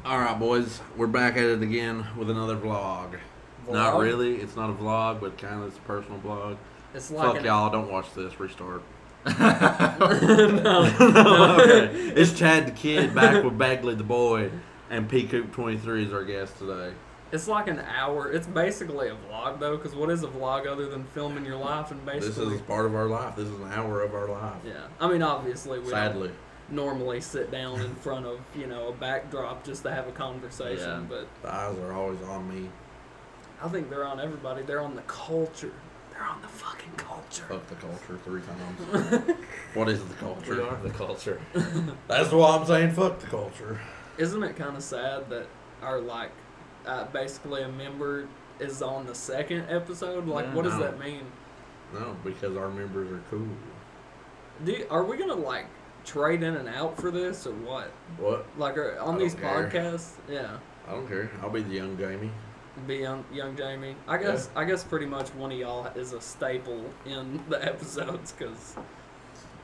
All right, boys, we're back at it again with another vlog. Not really. It's not a vlog, but kind of it's a personal vlog. It's like Fuck y'all. Don't watch this. Restart. no. Okay. It's Chad the Kid back with Bagley the Boy, and P Coop 23 is our guest today. It's like an hour. It's basically a vlog though, because what is a vlog other than filming your life and basically? This is part of our life. This is an hour of our life. Yeah, I mean obviously we Sadly. don't normally sit down in front of a backdrop just to have a conversation, but The eyes are always on me. I think they're on everybody. They're on the culture. They're on the fucking culture. Fuck the culture 3 times. What is the culture? We are the culture. That's why I'm saying fuck the culture. Isn't it kind of sad that our basically a member is on the second episode? Like, Yeah, what does no. that mean? No, because our members are cool. Are we gonna trade in and out for this or what? What? On I these don't care. podcasts? Yeah. I don't care. I'll be the young Jamie. Be young Jamie. I guess pretty much one of y'all is a staple in the episodes because,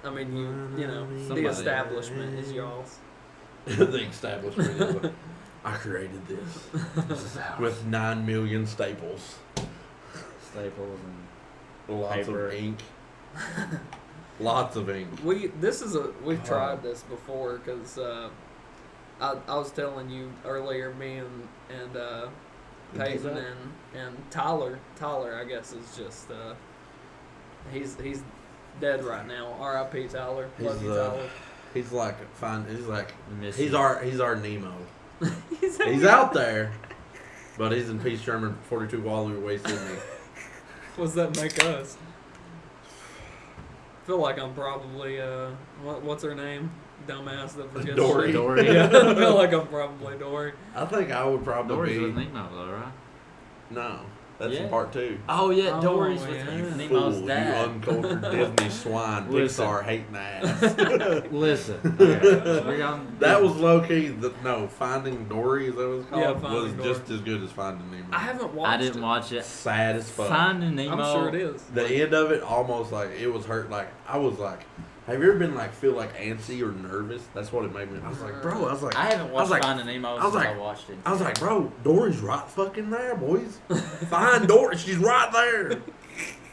I mean, the Somebody. establishment is y'all's. The establishment is I created this with 9 million staples. Staples and Lots Paper. of ink. Lots of ink. We've tried this before because I was telling you earlier, me and Peyton and Tyler I guess is just he's dead right now. R.I.P. Tyler. Love you, Tyler. He's like fine. Miss He's you. our Nemo. He's out there, but he's in Peace German 42 Wallaby Way, Sydney. What does that make us? I feel like I'm probably what's her name? Dumbass that forgets Dory. shit. Dory. Yeah, I feel like I'm probably Dory. I think I would probably Dory's be. with Nemo though, right? No, that's Yeah. in part 2. Oh yeah, Oh, Dory's yeah. with Fool, Nemo's you dad. uncultured Disney swine, Listen. Pixar hating ass. Listen, okay, we're on That was low key. Finding Dory, is that what it's called? Yeah, was Finding Dory. just as good as Finding Nemo. I haven't watched I didn't it. watch it. Sad as fuck. Finding Nemo. I'm sure it is. The end of it almost it was hurt. I was like, have you ever been feel antsy or nervous? That's what it made me. I was like, bro. I was like, I haven't watched like- Finding Nemo I was since like- I watched it. I was like, bro, Dory's right fucking there, boys. Find Dory. She's right there.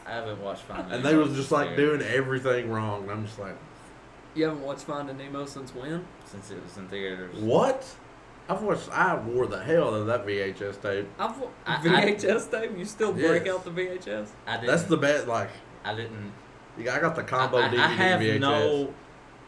I haven't watched Finding And Nemo. they was just since doing everything wrong. And I'm just like, You haven't watched Finding Nemo since when? since it was in theaters. what? I wore the hell out of that VHS tape. VHS tape? You still break Yes. out the VHS? I didn't. That's the best. I didn't. I got the combo I DVD have VHS. no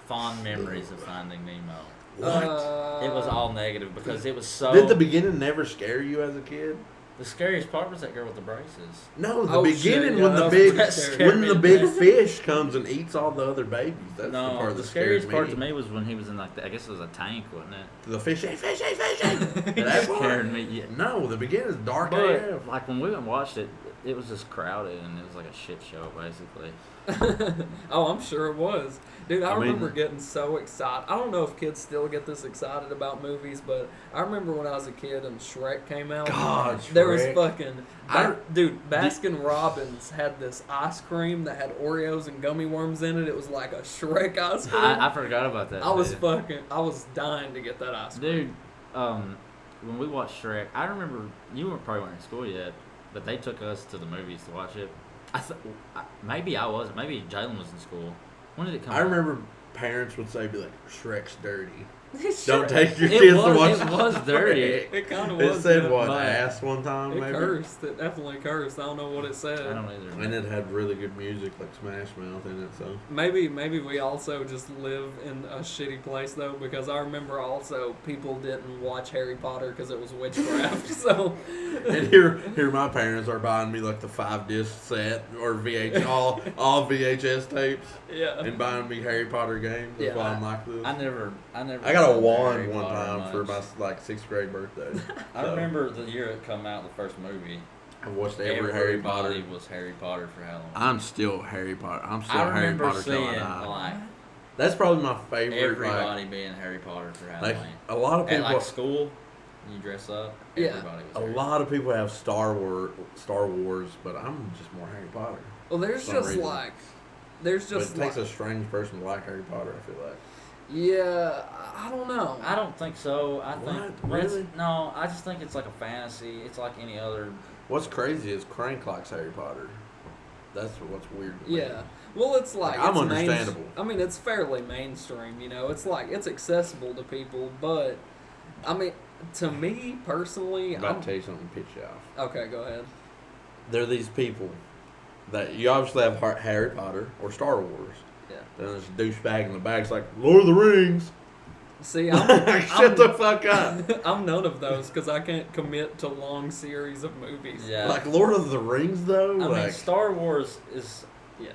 fond memories of Finding Nemo. What? It was all negative because it was so. Did the beginning never scare you as a kid? The scariest part was that girl with the braces. No, the Oh, beginning shit, yeah, when that the was big pretty scary. when the big fish comes and eats all the other babies. That's the No, part the that scares scariest part to me was when he was in I guess it was a tank, wasn't it? The fishy. That That part? scared me. Yeah. No, the beginning is dark AF. But when we went and watched it, it was just crowded and it was like a shit show basically. Oh, I'm sure it was. Dude, I I mean- remember getting so excited. I don't know if kids still get this excited about movies, but I remember when I was a kid and Shrek came out. God, There was Shrek. fucking... I- Dude, Baskin Robbins had this ice cream that had Oreos and gummy worms in it. It was like a Shrek ice cream. I forgot about that. I was dude. I was dying to get that ice cream. Dude, when we watched Shrek, I remember you probably weren't in school yet, but they took us to the movies to watch it. Maybe I wasn't. Maybe Jalen was in school. When did it come I out? remember parents would say, Shrek's dirty. Shrek- Don't take your It kids was- to watch it was dirty. Shrek. It kind of It was. said yeah. what, but ass one time, It maybe? cursed. It definitely cursed. I don't know what it said. I don't either. And it had really good music, like Smash Mouth in it, so. Maybe we also just live in a shitty place though, because I remember also people didn't watch Harry Potter because it was witchcraft. So And here my parents are buying me the 5-disc set or all VHS tapes yeah, and buying me Harry Potter games. That's Yeah, why I'm like this. I never. I got a Harry wand one Potter time for much. my 6th grade birthday. I So, remember the year it come out, the first movie. I watched every Harry Potter. Everybody was Harry Potter for Halloween. I'm still Harry Potter. I'm still I Harry remember Potter till seeing I die. like That's probably my favorite. everybody being Harry Potter for Like Halloween. a lot of At people. like school, you dress up. Yeah. Everybody was A Harry lot of people have Star Wars, but I'm just more Harry Potter. well, there's For some just reason. like there's But just it takes like, a strange person to like Harry Potter. I feel like. Yeah, I don't know. I don't think so. I think What? it's- Really? no. I just think it's like a fantasy. It's like any other. What's crazy is Crank likes Harry Potter. That's what's weird. To me. Yeah. Well, it's like I'm it's understandable. I mean, it's fairly mainstream. You know, it's like it's accessible to people, but I mean, to me personally, I'm about to tell you something to pitch you off. okay. Go ahead. There are these people that you obviously have Harry Potter or Star Wars. Yeah. Then there's a douchebag in the back's like, Lord of the Rings. See, Shut the fuck up. I'm none of those because I can't commit to long series of movies. Yeah. Like Lord of the Rings, though? I like, mean, Star Wars is. Yeah.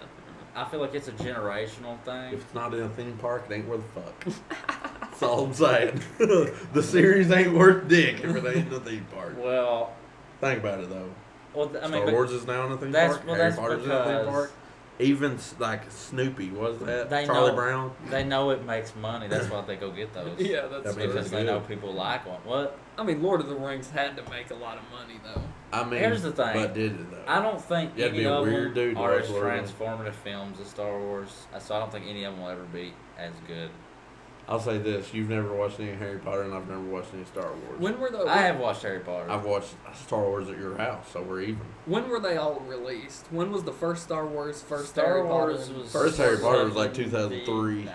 I feel like it's a generational thing. if it's not in a theme park, it ain't worth the fuck. That's all I'm saying. The series ain't worth dick if it ain't in a theme park. Well, Think about it, though. I mean, Star but Wars is now in a theme that's- park. well, Harry that's Potter's in a theme because- park. Even like Snoopy, was that? They Charlie know- Brown? they know it makes money. That's why they go get those. Yeah, that's I mean, Because they good. know people like one. What? I mean, Lord of the Rings had to make a lot of money though. I mean, Here's the thing. But did it, though? I don't think You had to any be a of weird them dude to are watch as Lord of the Rings. transformative films as Star Wars. So I don't think any of them will ever be as good. I'll say this: you've never watched any Harry Potter, and I've never watched any Star Wars. When were the I have watched Harry Potter. I've watched Star Wars at your house, so we're even. When were they all released? When was the first Star Wars, first Star Harry Potter? Wars and was First Harry Star Potter Wars? was like 2003.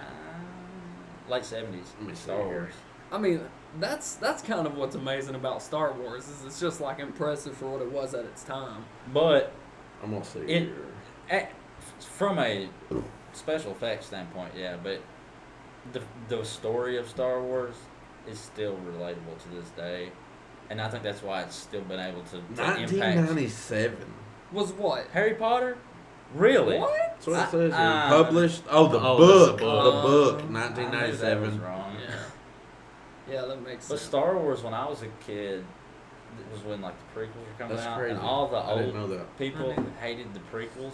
Late 70s. Let me see Star here. Wars. I mean, that's kind of what's amazing about Star Wars is it's just like impressive for what it was at its time. But I'm gonna see It- here. from a special effects standpoint, yeah, but the story of Star Wars is still relatable to this day. And I think that's why it's still been able to impact 1997. Was what? Harry Potter. Really? What? That's what it says here. Published. Published. Oh, the Oh, book. the The book. book. I knew that was 1997. wrong. Yeah. Yeah, that makes But sense. Star Wars, when I was a kid, it was when like the prequels were coming That's out, crazy. and all the I didn't old know that. people I knew hated the prequels.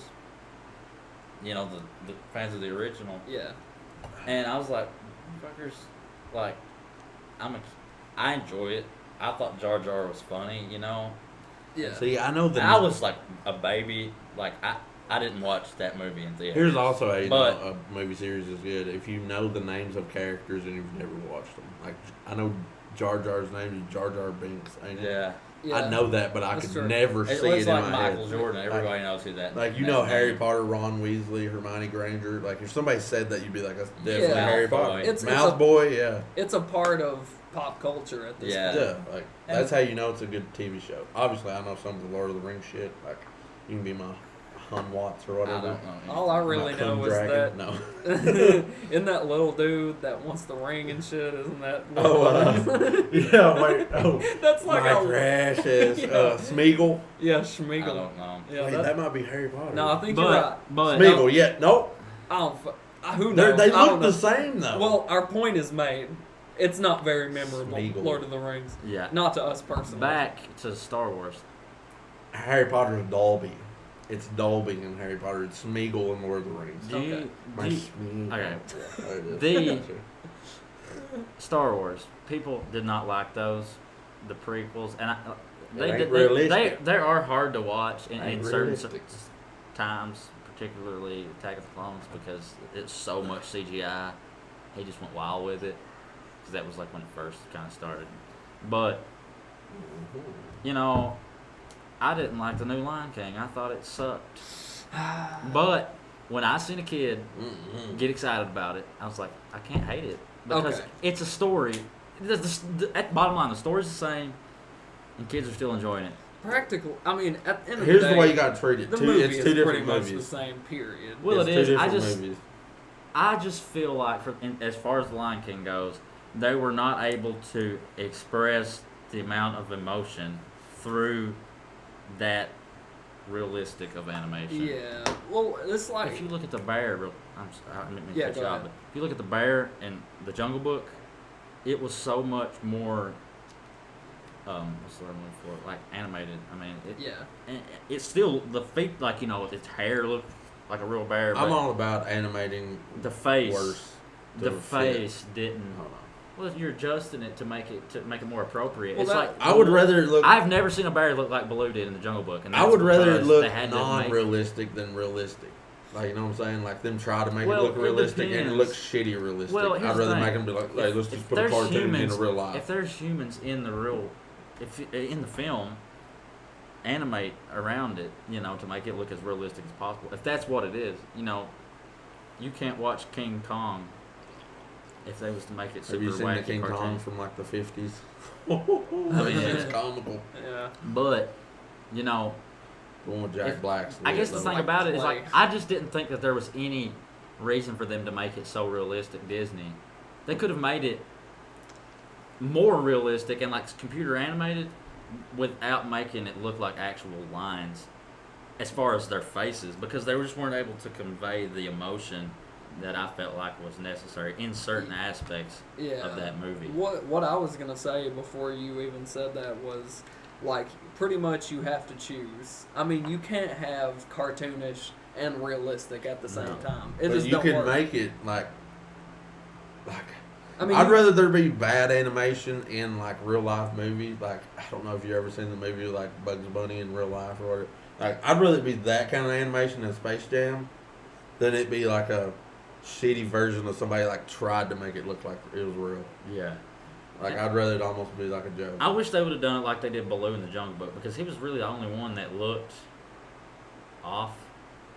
You know, the fans of the original. Yeah. And I was like, fuckers, like, I enjoy it. I thought Jar Jar was funny, you know. Yeah. See, I know the. And I was like a baby. Like I didn't watch that movie in theaters. Here's also But- a movie series is good if you know the names of characters and you've never watched them. Like I know Jar Jar's name is Jar Jar Binks. Ain't it? Yeah. Yeah. I know that, but I That's could true. never It see looks it in like my Michael head. Jordan. Everybody knows who that. Like you that know name Harry is. Potter, Ron Weasley, Hermione Granger. Like if somebody said that, you'd be like, "That's definitely Yeah. Harry Potter." Malfoy. It's a- Malfoy, yeah, It's a part of pop culture at this Yeah. point. yeah. Like that's how you know it's a good TV show. Obviously, I know some of the Lord of the Rings shit. Like you can be my Hun Watts or I whatever. don't know. All I really My know Hun is Dragon. that No. isn't that little dude that wants the ring and shit? Isn't that? Oh, yeah. Wait. Oh, That's like my a precious Yeah. Smeagol. yeah, I Schmeagol. don't know. Yeah, Wait, that might be Harry Potter. no, I think you're right. But Smeagol. Yeah. Nope. I don't. Who They're- knows? They I don't look know. the same though. Well, our point is made. It's not very memorable. Smeagol. Lord of the Rings. yeah. Not to us personally. Back to Star Wars. Harry Potter is Dolby. It's Dolby in Harry Potter. It's Smeagol in Lord of the Rings. Do you, My do you- Smeagol. okay. There it is. The- Star Wars. People did not like those, the prequels, and ain't realistic. they are hard to watch in Ain't certain realistic. times, particularly Attack of the Clones, because it's so much CGI. He just went wild with it, because that was like when it first kind of started. But you know, I didn't like the new Lion King. I thought it sucked. But when I seen a kid get excited about it, I was like, I can't hate it because Okay. it's a story. At the bottom line, the story's the same, and kids are still enjoying it. Practical. I mean, at the end of Here's the the day, way you got to treat it. the Two, movie it's is two pretty different much the movies. same. Period. Well, It's it two is. different I just feel like, as far as the Lion King goes, they were not able to express the amount of emotion through that realistic of animation. Yeah. Well, it's like If you look at the bear, I didn't mean to Yeah, cut go you off, ahead. but if you look at the bear in the Jungle Book, it was so much more. What's the word I'm looking for? Like animated. I mean, yeah. and it's still the feet, like its hair looked like a real bear, but I'm all about animating the face, worse. the to face fit. didn't. Hold on. Well, you're adjusting it to make it more appropriate. Well, it's that- like I would rather it look. I've never seen a bear look like Baloo did in the Jungle Book, and I that's would rather it because look they had to make- non-realistic than realistic. Like, you know what I'm saying? Like, them try to make Well, it look it realistic, and it depends. looks shitty realistic. Well, here's I'd the rather thing. make them be like, hey, let's just put a there's cartoon into real life. If there's humans in the real, in the film, animate around it, you know, to make it look as realistic as possible. If that's what it is, you know, you can't watch King Kong if they was to make it super Have you seen the wacky King cartoon. Kong from like the 50s? I mean, it's comical. Yeah. But, you know, The one with Jack Black's. I guess the thing about it is, Clay. like, I just didn't think that there was any reason for them to make it so realistic, Disney. They could have made it more realistic and, like, computer animated without making it look like actual lines as far as their faces, because they just weren't able to convey the emotion that I felt like was necessary in certain aspects Yeah. of that movie. What I was gonna say before you even said that was, like, pretty much you have to choose. I mean, you can't have cartoonish and realistic at the same No. time. It But just you don't can work. make it like I mean, I'd rather there be bad animation in like real life movies. Like, I don't know if you ever seen the movie like Bugs Bunny in real life or whatever. Like, I'd rather it be that kind of animation than Space Jam than it be like a shitty version of somebody like tried to make it look like it was real. Yeah. Like, I'd rather it almost be like a joke. I wish they would have done it like they did Baloo in the Jungle Book, because he was really the only one that looked off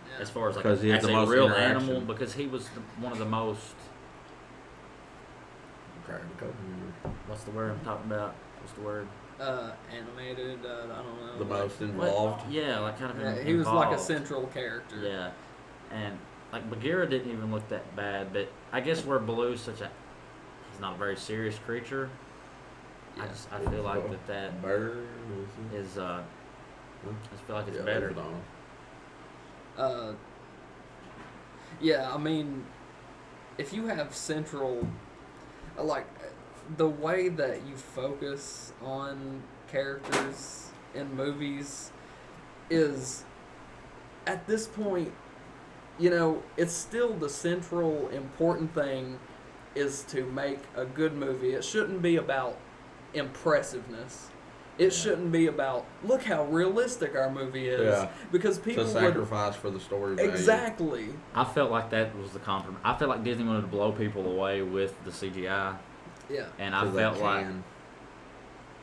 yeah. as far as like Because he had as the a most real interaction. animal, because he was one of the most, what's the word I'm talking about? What's the word? Animated. I don't know. The like- most involved. Yeah, like kind of Yeah, involved. he was like a central character. Yeah, and like Bagheera didn't even look that bad, but I guess where Baloo's he's not a very serious creature. Yeah. I feel like that Bird. is I just feel like it's Yeah, better. leave it on. Yeah, I mean, if you have central, like, the way that you focus on characters in movies is, at this point, you know, it's still the central important thing is to make a good movie. It shouldn't be about impressiveness. It shouldn't be about, look how realistic our movie is. Yeah. Because It's people a sacrifice for the story would... value. Exactly. I felt like that was the compromise. I felt like Disney wanted to blow people away with the CGI, Yeah. and I 'Cause they felt like can.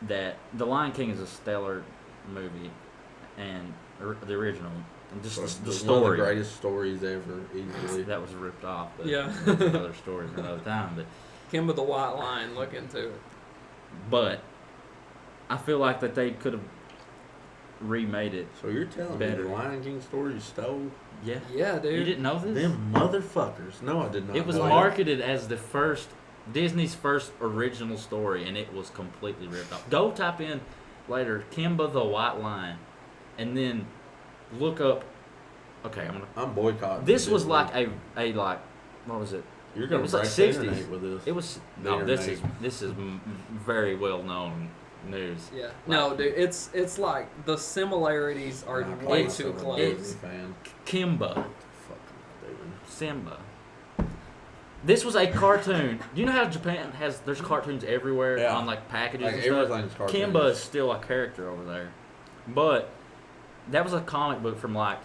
that The Lion King is a stellar movie, and the original, and just the One of the story greatest stories ever, easily. that was ripped off. But Yeah. that's another story for another time. Kimba the White Lion, look into it. But I feel like that they could have remade it. So you're telling Better. me the Lion King story you stole? Yeah. Yeah, dude. You didn't know this? Them motherfuckers. No, I did not. It was know that. marketed as Disney's first original story, and it was completely ripped off. Go type in later Kimba the White Lion, and then look up. Okay, I'm boycotting. This was Disney. like a like, what was it? You're it gonna was break like the 60s. internet with this. It was The no. This internet. is very well known news. Yeah. No, dude, it's like the similarities are Nah, way I'm too a close. Disney fan. Kimba, Fuck am I doing? Simba. This was a cartoon. Do you know how Japan there's cartoons everywhere Yeah. on like packages Like and stuff? everything's cartoons. Kimba is still a character over there, but that was a comic book from like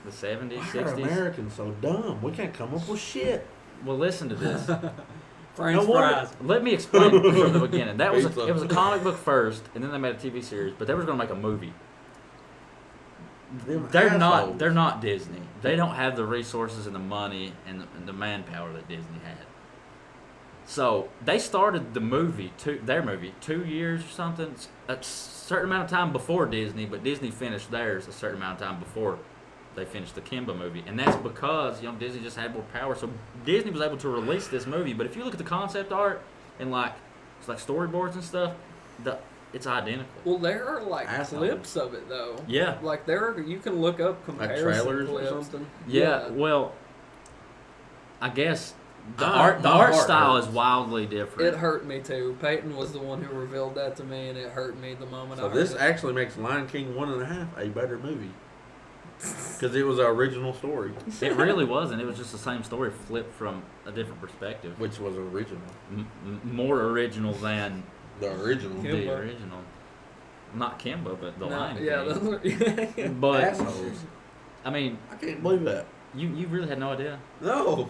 the 70s, Why are 60s. Americans so dumb? We can't come up with shit. Well, listen to this. French No wonder- fries. Let me explain it from the beginning. It was Pizza. a comic book first, and then they made a TV series, but they were going to make a movie. Them They're assholes. not Disney. They don't have the resources and the money and the manpower that Disney had. So they started their movie 2 years or something, a certain amount of time before Disney, but Disney finished theirs a certain amount of time before they finished the Kimba movie, and that's because Disney just had more power. So Disney was able to release this movie. But if you look at the concept art and it's like storyboards and stuff, it's identical. Well, there are like Assholes. clips of it though. Yeah. Like you can look up Like comparison trailers clips. or something. Yeah, well, I guess the My art heart style hurts. is wildly different. It hurt me too. Peyton was the one who revealed that to me, and it hurt me the moment I So heard this it. actually makes Lion King 1.5 a better movie. Because it was an original story. It really wasn't. It was just the same story flipped from a different perspective. Which was original. More original than The original. Yeah. the Kimba. original. Not Kimba, but the No, Lion yeah, King. that's what, But Assholes. I mean, I can't believe that. You really had no idea. No.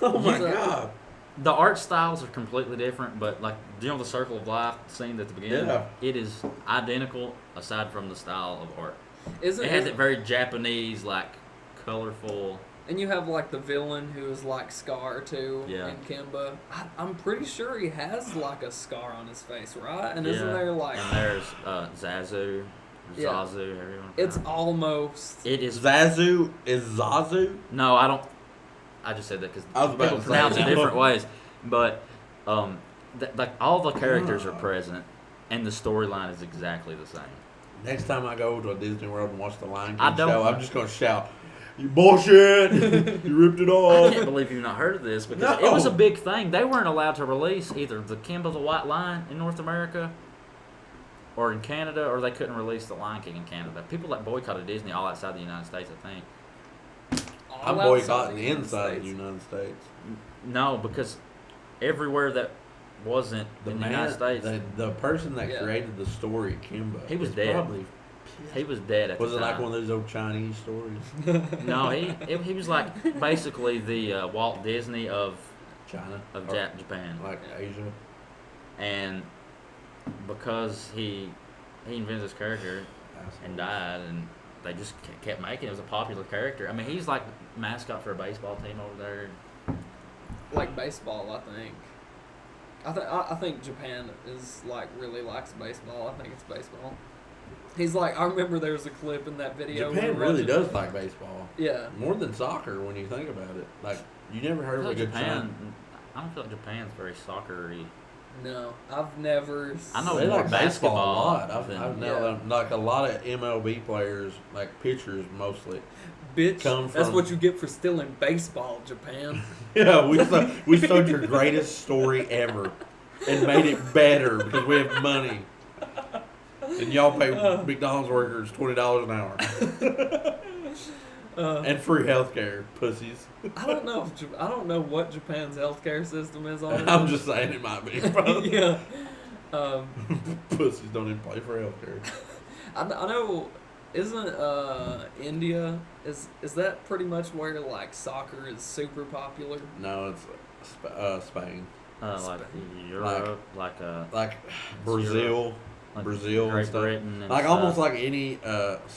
Oh my He's a- god. The art styles are completely different, but like the Circle of Life scene at the beginning, Yeah. it is identical aside from the style of art. Isn't It has it? that very Japanese, like colorful. And you have like the villain who is like Scar too Yeah. in Kimba. I'm pretty sure he has like a scar on his face, right? And isn't Yeah. there like And there's Zazu, Yeah. Zazu, everyone. it's almost It is. Zazu is Zazu? No, I don't. I just said that because I was about people to say pronounce it that. different ways. But like all the characters are present, and the storyline is exactly the same. Next time I go to a Disney World and watch the Lion King I don't- show, I'm just gonna shout, "You bullshit! You ripped it I off!" can't believe you've not heard of this because No. it was a big thing. They weren't allowed to release either the Kimba the White Lion in North America or in Canada, or they couldn't release the Lion King in Canada. People that boycotted Disney all outside the United States, I think. I'm all outside boycotting the United inside of States. the United States. No, because everywhere that wasn't in the United States, the person that Yeah. created the story, Kimba, He was is dead. Probably, he was dead at was the it time. like one of those old Chinese stories? No, he was like basically the Walt Disney of China of Or Japan, like Asia. and because he invented this character and died, and they just kept making it. It was a popular character. I mean, he's like mascot for a baseball team over there. Like baseball, I think. I think Japan is like really likes baseball. I think it's baseball. He's like, I remember there was a clip in that video. we Japan were really watching- does like baseball Yeah. more than soccer when you think about it. Like you never I heard of feel a like good Japan. I don't feel like Japan's very soccer-y. No, I've never. I know They more like baseball a basketball lot. I've than- known like a lot of MLB players, like pitchers mostly. Bitch, come that's from- what you get for stealing baseball, Japan. Yeah, we sold your greatest story ever and made it better because we have money. And y'all pay McDonald's workers $20 an hour and free health care, pussies. I don't know. I don't know what Japan's healthcare system is on it. I'm just saying it might be. Yeah. Pussies don't even pay for health care. I know. Isn't India is that pretty much where like soccer is super popular? No, it's Spain. Like Europe, like Like Brazil. like Brazil and Great stuff. Britain, and Like stuff. almost like any Spanish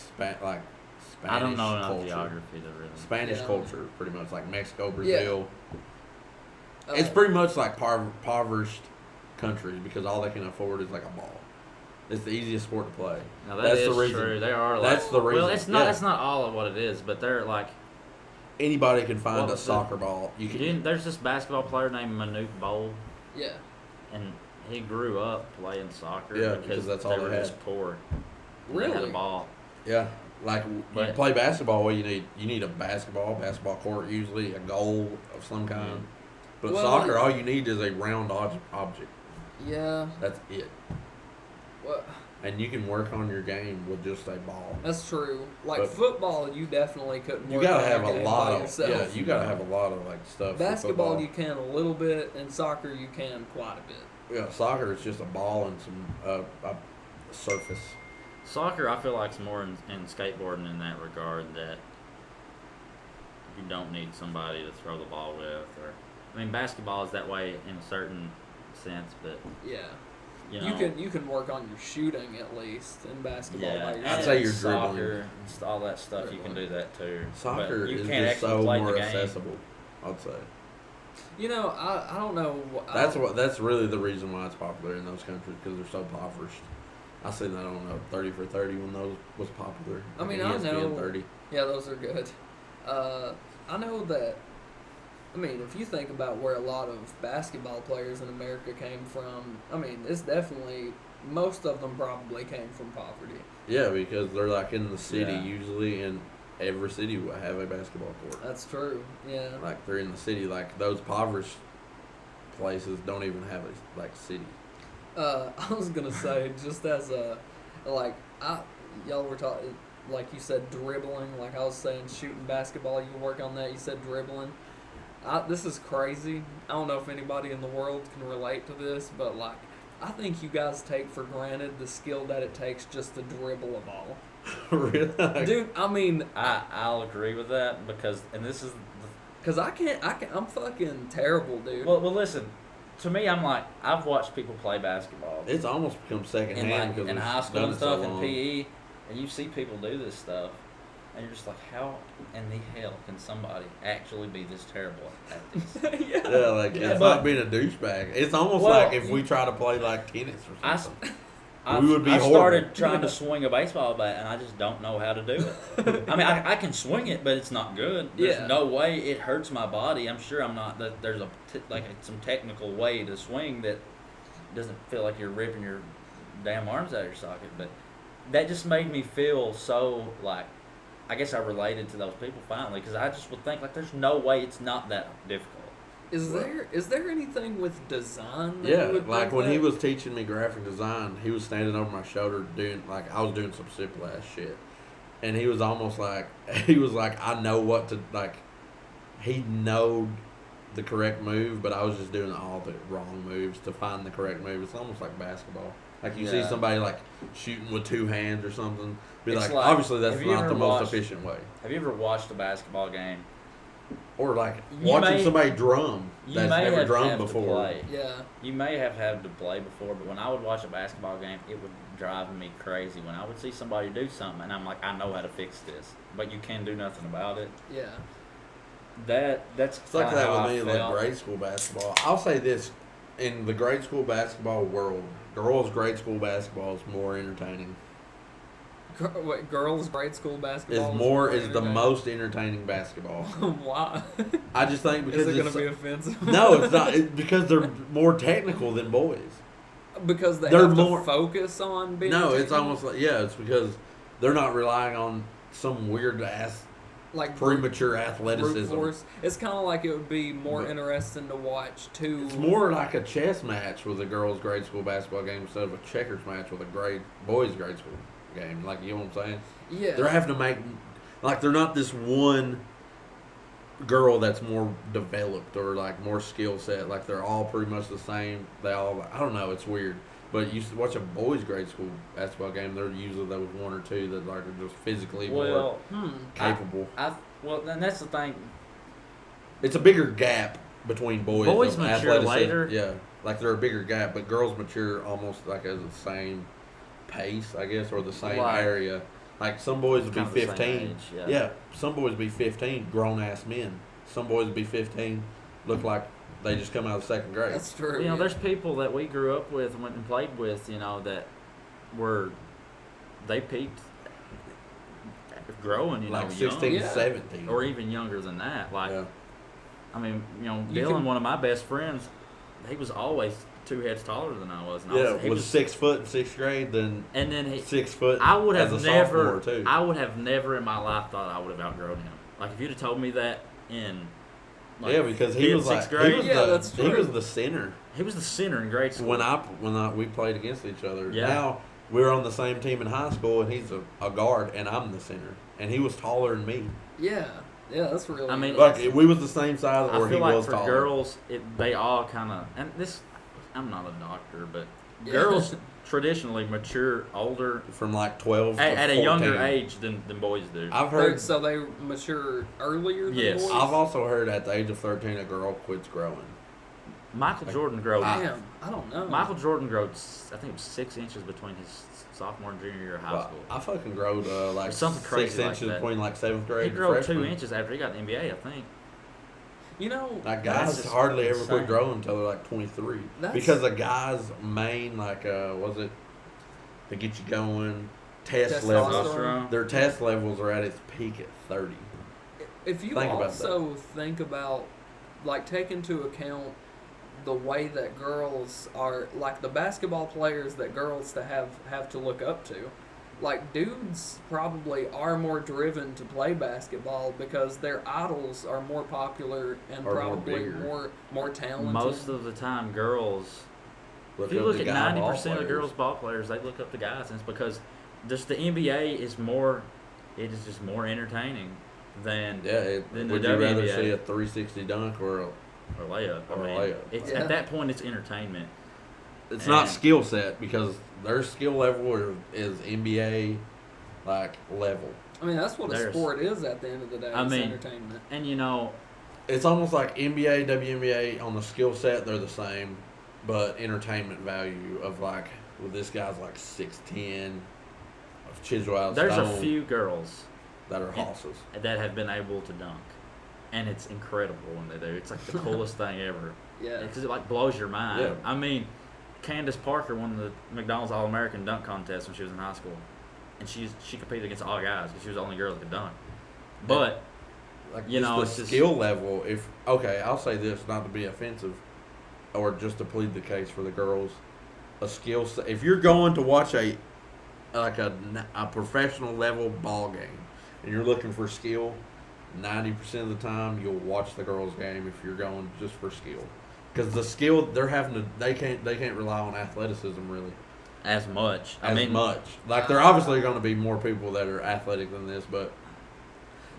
I don't know enough culture. geography to really. Spanish Yeah. culture, pretty much like Mexico, Brazil. Uh, It's pretty much like impoverished countries because all they can afford is like a ball. It's the easiest sport to play. Now that That's is the reason. true. They are like. That's the reason. Well, it's not. Yeah. That's not all of what it is, but they're like. Anybody can find Well, a soccer ball. You can. There's this basketball player named Manute Bol, yeah. and he grew up playing soccer Yeah, because because that's all they they were had. just poor. They had Really? a ball. Yeah, like you But- play basketball. What you need a basketball court, usually a goal of some kind. Mhm. But Well, soccer, all you need is a round object. Yeah. That's it. Well, And you can work on your game with just a ball. that's true. Like But- football, you definitely couldn't. You work gotta on have your a game lot by of yourself. you gotta have a lot of like stuff. for Basketball, football. you can a little bit, and soccer, you can quite a bit. Yeah, soccer is just a ball and some a surface. Soccer, I feel like, is more in skateboarding in that regard that you don't need somebody to throw the ball with. Or I mean, basketball is that way in a certain sense, but Yeah. you know, You can work on your shooting at least in basketball. yeah, by and yourself. I'd say you're soccer, dribbling. and all that stuff. You can do that too. Soccer but you is can't just actually so play more the game. accessible. I'd say You know, I don't know. that's really the reason why it's popular in those countries because they're so impoverished. I seen that on 30 for 30 when those was popular. I mean, Like I know- ESPN 30. Yeah, those are good. I know that. I mean, if you think about where a lot of basketball players in America came from, I mean, it's definitely most of them probably came from poverty. Yeah, because they're like in the city Yeah. usually, and every city will have a basketball court. That's true. Yeah. Like they're in the city. Like those impoverished places don't even have a like city. I was gonna say just as a like y'all were talking like you said dribbling, like I was saying shooting basketball, you work on that. You said dribbling. This is crazy. I don't know if anybody in the world can relate to this, but like I think you guys take for granted the skill that it takes just to dribble a ball. Really? Like, Dude, I mean, I'll agree with that because, and this is, cause I can't, I'm fucking terrible, dude. well, listen, to me, I'm like, I've watched people play basketball it's almost become secondhand in like because in we've high school done and it so stuff in long. PE, and you see people do this stuff, and you're just like, how in the hell can somebody actually be this terrible at this? yeah. Yeah, like Yeah, it's but- not being a douchebag. It's almost Well, like if we try to play like tennis or I, something. I, We would be I horrible. started trying to swing a baseball bat, and I just don't know how to do it. I mean, I can swing it, but it's not good. There's Yeah. no way it hurts my body. I'm sure I'm not. That there's some technical way to swing that doesn't feel like you're ripping your damn arms out of your socket. But that just made me feel so like. I guess I related to those people finally because I just would think like, there's no way it's not that difficult. Is there anything with design? That Yeah, you would like think when he that- was teaching me graphic design, he was standing over my shoulder doing like I was doing some simple ass shit, and he was almost like I know what to like. He knowed the correct move, but I was just doing all the wrong moves to find the correct move. It's almost like basketball. Like you see Yeah. somebody like shooting with two hands or something. Be It's like, like, obviously that's have you not ever the most watched- efficient way. Have you ever watched a basketball game? Or like You watching may- somebody drum You that's may never have drummed had to before. play. Yeah. You may have had to play before, but when I would watch a basketball game, it would drive me crazy. When I would see somebody do something, and I'm like, I know how to fix this, but you can do nothing about it. Yeah. That's It's like kinda that how with I me, like felt. grade school basketball. I'll say this: in the grade school basketball world, girls' grade school basketball is more entertaining. What, girls' grade school basketball Is the entertaining? most entertaining basketball. Why? I just think because Is it going it's, to be offensive? no, it's not. It's because they're more technical than boys. Because They're have more- to focus on being. No, it's technical? almost like it's because they're not relying on some weird ass like premature brute athleticism. force. It's kind of like it would be more But- interesting to watch two. It's more like a chess match with a girls' grade school basketball game instead of a checkers match with a boys' grade school game. Like, you know what I'm saying? Yeah. They're having to make, like, they're not this one girl that's more developed or like more skill set. Like, they're all pretty much the same. They all, I don't know, it's weird. But you watch a boys' grade school basketball game, they're usually there was one or two that like are just physically more Well, capable. well, then that's the thing. It's a bigger gap between boys. Boys of mature athleticism. later. Yeah, like they're a bigger gap, but girls mature almost like at the same pace, I guess, or the same Like- area. Like some boys would be Kind of the same 15. age, Yeah, some boys would be 15, grown ass men. Some boys would be 15, look like they just come out of second grade. That's true. You know, yeah. there's people that we grew up with and went and played with, you know, that they peaked growing, you know, Like 16, Yeah. 17. young, or even younger than that. Like, yeah. I mean, you know, You Dylan, can- one of my best friends, he was always 2 heads taller than I was. And Yeah, he was 6 foot in sixth grade, then and then 6 foot. I would as have a never, sophomore, too. I would have never in my life thought I would have outgrown him. Like if you'd have told me that in, like, yeah, because he fifth, was like sixth grade, he was Yeah, the that's he was true. the center. he was the center in grade school. When we played against each other. Yeah. Now we were on the same team in high school, and he's a guard, and I'm the center, and he was taller than me. Yeah. Yeah, that's really. I mean, Like we was the same size, I or he feel like was for taller. girls, they all kind of, and this, I'm not a doctor, but Yeah. girls traditionally mature older From like 12 to at a 14. younger age than boys do. I've heard. So they mature earlier than Yes. boys? I've also heard at the age of 13 a girl quits growing. Michael Jordan growed. Damn, I don't know. Michael Jordan growed, I think it was 6 inches between his sophomore and junior year of high Well, school. I fucking growed like Or something 6 crazy like inches that. between like 7th grade He and grew freshman. 2 inches after he got in the NBA, I think. You know, Like That's guys just hardly ever insane. quit growing until they're like 23. That's- Because a guy's main was it to get you going test Testosterone. levels. Testosterone. Their test levels are at its peak at 30. if you Think about also think about, like, take into account the way that girls are, like the basketball players that girls to have to look up to. Like, dudes probably are more driven to play basketball because their idols are more popular and Or more probably bigger. more talented. Most of the time, girls, if you up look to at guy ball 90% of players. girls' ball players, they look up to guys, and it's because just the NBA is more, it is just more entertaining than Yeah, Then the would you rather WNBA. see a 360 dunk or a layup. Or a I mean, layup. It's Yeah. at that point it's entertainment. it's not And- skill set because their skill level is NBA like level. I mean, that's what a There's- sport is at the end of the day. I It's mean- entertainment. And you know, It's almost like NBA, WNBA on the skill set, they're the same, but entertainment value of like, well, this guy's like 6'10", of chisel out there's a stone few girls that are hosses. that have been able to dunk, and it's incredible when they do. It's like the coolest thing ever. Yeah. Because it like blows your mind. Yeah. I mean, Candace Parker won the McDonald's All-American dunk contest when she was in high school, and she competed against all guys because she was the only girl that could dunk. But Like You know, the it's just- skill level. If okay, I'll say this, not to be offensive, or just to plead the case for the girls, a skill set. If you're going to watch a professional level ball game, and you're looking for skill, 90% of the time you'll watch the girls' game if you're going just for skill, because the skill they can't rely on athleticism really as much. as I mean, much. Like there obviously going to be more people that are athletic than this, but.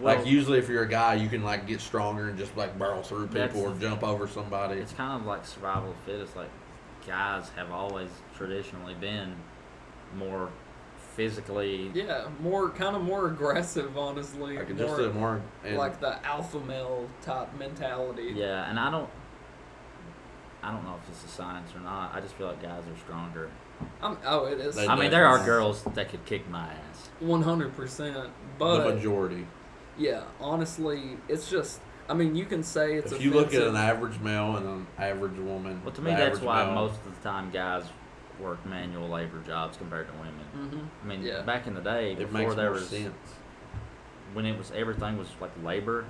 well, Like usually, if you're a guy, you can like get stronger and just like barrel through That's- people or jump over somebody. it's kind of like survival of the fittest. Like guys have always traditionally been more physically. Yeah, more aggressive, honestly. Like more, just a more and like the alpha male type mentality. Yeah, and I don't know if it's a science or not. I just feel like guys are stronger. It is. They I mean, there are definitely- girls that could kick my ass. 100%. the But majority. yeah, honestly, it's just. I mean, you can say it's. If you look at offensive. an average male and an average woman, Well, to me, the that's average why male- most of the time guys work manual labor jobs compared to women. Mhm. I mean, Yeah. back in the day, it before makes there more was sense. when it was everything was like labor,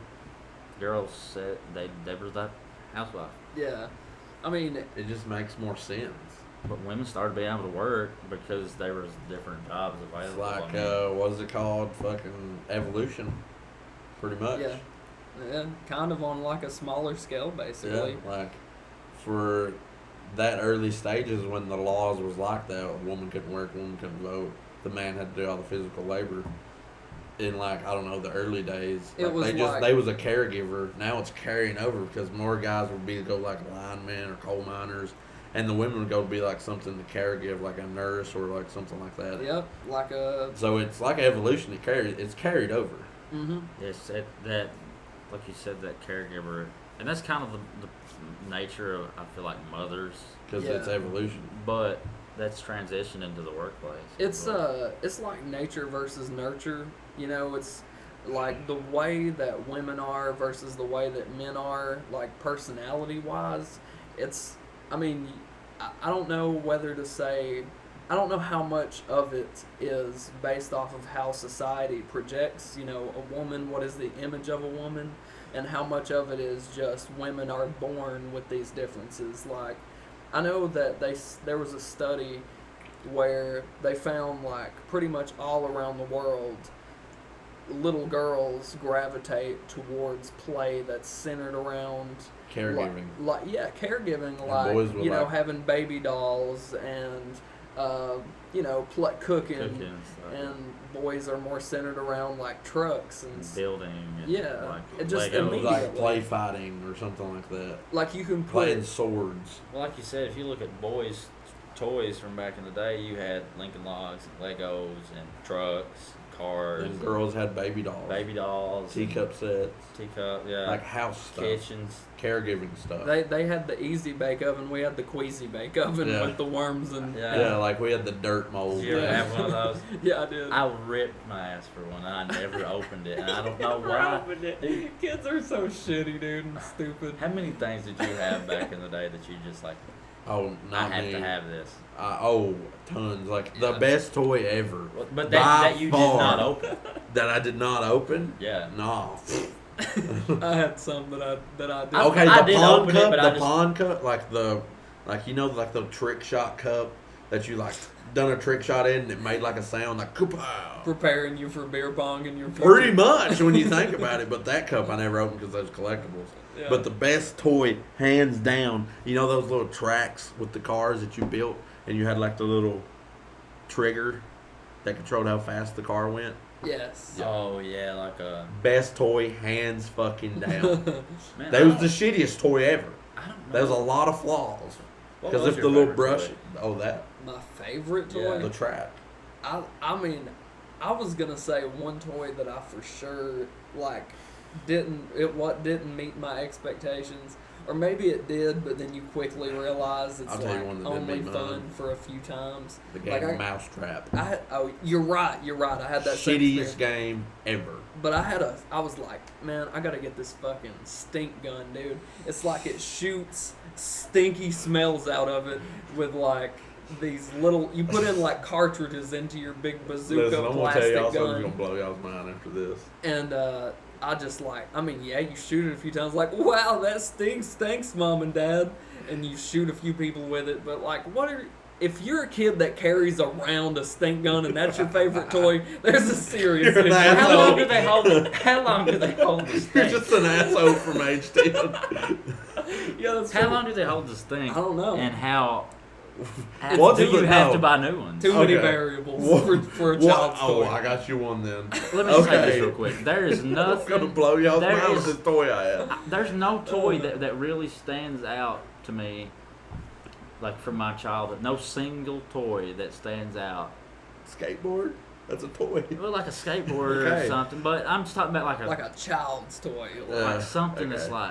girls said they were the housewife. Yeah, I mean, It just makes more sense. But women started being able to work because there was different jobs It's available. like I mean, what is it called? Fucking evolution, pretty much. yeah, kind of on like a smaller scale, basically. Yeah, like for that early stages when the laws was like that, a woman couldn't work, a woman couldn't vote, the man had to do all the physical labor. In like I don't know the early days, It like was they was a caregiver. Now it's carrying over because more guys would go like linemen or coal miners, and the women would go be like something to caregive, like a nurse or like something like that. Yep, like a. So it's like evolution. It's carried over. Mm-hmm. it's that, like you said, that caregiver, and that's kind of the nature of I feel like mothers, Because Yeah. it's evolution. but that's transitioned into the workplace. It's But it's like nature versus nurture. You know, it's like the way that women are versus the way that men are, like personality wise. It's. I mean, I don't know whether to say. I don't know how much of it is based off of how society projects, you know, a woman, what is the image of a woman, and how much of it is just women are born with these differences. Like, I know that there was a study where they found like pretty much all around the world, little girls gravitate towards play that's centered around Caregiving. caregiving, And like boys will you know, like- having baby dolls and you know, cooking, cooking and stuff, and boys are more centered around like trucks and building, and Yeah, like it just Legos. immediately- Like play fighting or something like that. like you can put Playing swords. Well, like you said, if you look at boys' toys from back in the day, you had Lincoln Logs and Legos and trucks, cars, And girls had baby dolls. baby dolls, Teacup sets. teacup, yeah, Like house stuff. kitchens. Caregiving stuff. they had the easy bake oven, we had the queasy bake oven Yeah. with the worms and yeah, like we had the dirt mold. Did you ever Yeah. have one of those? yeah, I did. I ripped my ass for one. I never opened it, and I don't know Never why. opened it. Kids are so shitty, dude, and stupid. How many things did you have back in the day that you just like? Oh, I not have me. to have this. Tons. Like the Yeah. best toy ever. But By that you did far. not open. That I did not open. Yeah. No. I had some that I did. Okay, I the did pawn open it, cup. but I The just- pawn cup, like the trick shot cup that you like done a trick shot in and it made like a sound like kapow. Preparing you for beer pong in your future. Pretty much when you think about it, but that cup I never opened because those collectibles. Yeah. But the best toy, hands down, you know those little tracks with the cars that you built, and you had like the little trigger that controlled how fast the car went. Yes. Oh yeah, like a Best toy, hands fucking down. man. That was the shittiest toy ever. I don't know. There's a lot of flaws. What Because was if your the little favorite brush, toy? that My favorite Yeah. toy. the track. I mean, I was gonna say one toy that I for sure like didn't meet my expectations, or maybe it did, but then you quickly realize it's I'll tell you like one that didn't only meet fun mine. for a few times. The game Like Mousetrap. You're right. I had that same Shittiest experience. game ever. But I was like, man, I gotta get this fucking stink gun, dude. It's like it shoots stinky smells out of it with like these little. You put in like cartridges into your big bazooka Listen, I'm gonna tell plastic y'all something's gun, gonna blow y'all's mind after this. and I just like, I mean, yeah, you shoot it a few times, like, wow, that stinks, thanks, mom and dad, and you shoot a few people with it. But like, if you're a kid that carries around a stink gun and that's your favorite toy, there's a serious You're an issue. asshole. How long do they hold it? How long do they hold the You're stink? just an asshole from age 10. Yeah, that's How true. long do they hold the stink? I don't know. And how What do do you they have know? to buy new ones? Too many Okay. variables What- for a What? child's Oh, toy. I got you one then. Let me just say Okay. this real quick. There is I'm gonna nothing. blow y'all's There mind with is- this toy I have. There's no toy that really stands out to me, like from my childhood. No single toy that stands out. Skateboard? That's a toy. Well, like a skateboard Okay. or something. But I'm just talking about Like a child's toy. like something that's okay.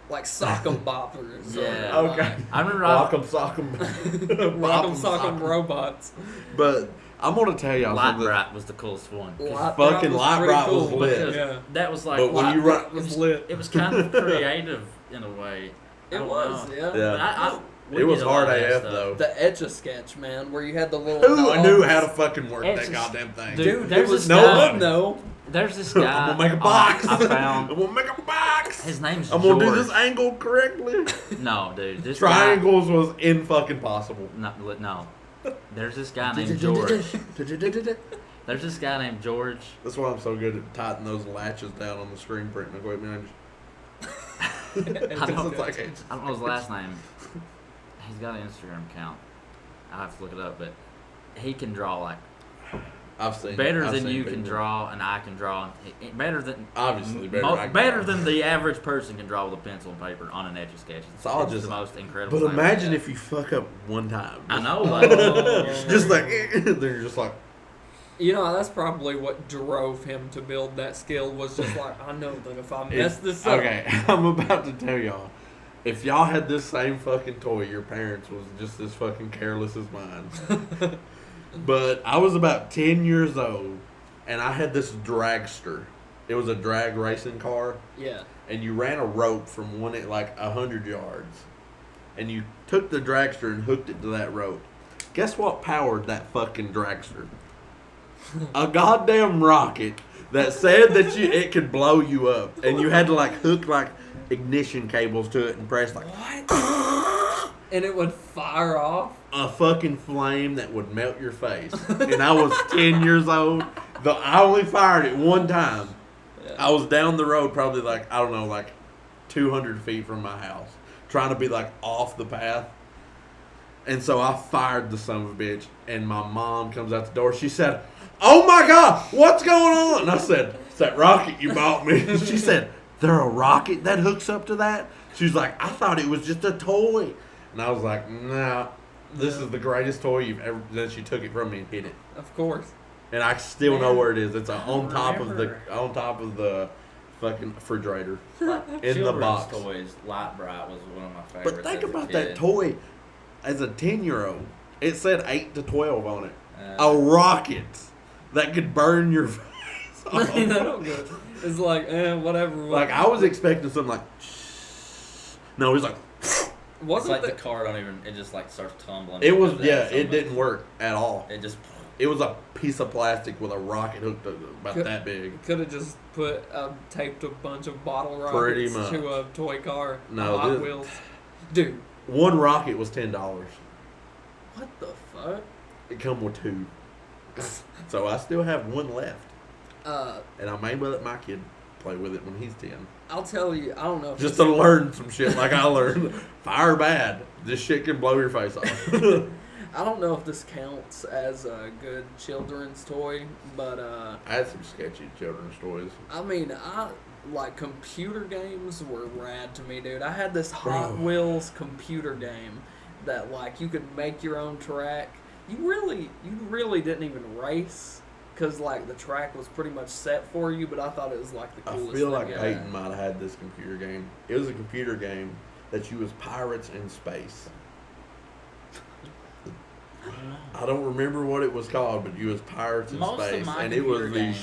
Like sock'em boppers. Yeah. Or Okay. I remember Rock'em sock'em. Rock'em sock'em robots. But I'm gonna tell y'all Light something. Bright was the coolest one. 'Cause Light fucking Bright was Light pretty Bright was cool. lit. because Yeah. that was like But when Light you Bright run, was lit. it was kind of creative in a way. I It don't was, know. yeah. Yeah. We it was did a lot hard of that AF stuff. though. The Etch-a-Sketch, man, where you had the little Who dogs. knew how to fucking work It's that just- goddamn thing? Dude, It there's was this no guy. one. though. There's this I'm guy. gonna make a box. I found I'm gonna make a box. his name's I'm George. gonna do this angle correctly. No, dude. This Triangles was in fucking possible. guy. No. There's this guy named George. There's this guy named George. That's why I'm so good at tightening those latches down on the screen printing equipment. I don't, It's like- I don't know his last name. He's got an Instagram account. I have to look it up, but he can draw like I've seen better I've than seen you can people. draw, and I can draw. Better than Obviously, better than I can better draw. than the average person can draw with a pencil and paper on an Etch-a-Sketch. It's all It's just- the most incredible. But thing. imagine if you fuck up one time. I know, Oh. like, Just like then you're just like, You know, that's probably what drove him to build that skill, was just like, I know that if I mess this up. okay. I'm about to tell y'all. If y'all had this same fucking toy, your parents was just as fucking careless as mine. But I was about 10 years old, and I had this dragster. It was a drag racing car, Yeah. and you ran a rope from one at like 100 yards, and you took the dragster and hooked it to that rope. Guess what powered that fucking dragster? A goddamn rocket that said that it could blow you up, and you had to like hook like ignition cables to it and press like What? And it would fire off? a fucking flame that would melt your face. And I was 10 years old. I only fired it one time. Yeah. I was down the road probably like, I don't know, like 200 feet from my house, trying to be like off the path. And so I fired the son of a bitch, and my mom comes out the door. She said, "Oh my God, what's going on?" And I said, "It's that rocket you bought me." She said, "There a rocket that hooks up to that?" She's like, "I thought it was just a toy." And I was like, "Nah, this is the greatest toy you've ever." Then she took it from me and hid it, Of course. and I still know Man, where it is. It's I on top remember. of the fucking refrigerator. like, in the children's box. toys, Light Bright was one of my favorites. But think as a about kid. that toy. As a 10-year-old, it said 8 to 12 on it. Uh, A rocket that could burn your face I off. don't get it. It's like, whatever. Like, I was expecting something like, no, it was like, It's Wasn't like the that, car don't even. It just like starts tumbling. it was, because yeah, that's so it much- didn't work at all. It just. It was a piece of plastic with a rocket hooked up about Could- that big. could have just taped a bunch of bottle Pretty rockets to much. a toy car. No, Hot this- Wheels. Dude, One rocket was $10. what the fuck? It come with 2. So I still have one left. And I may let my kid play with it when he's 10. I'll tell you, I don't know if Just this- to learn some shit like I learned. Fire bad. This shit can blow your face off. I don't know if this counts as a good children's toy, but I had some sketchy children's toys. I mean, like computer games were rad to me, dude. I had this Hot Bro. Wheels computer game that like you could make your own track. You really didn't even race. because like the track was pretty much set for you, but I thought it was like the I coolest feel thing like ever. Peyton might have had this computer game. It was a computer game that you was pirates in space. I don't remember what it was called, but you was pirates in Most of space, my and it was computer the games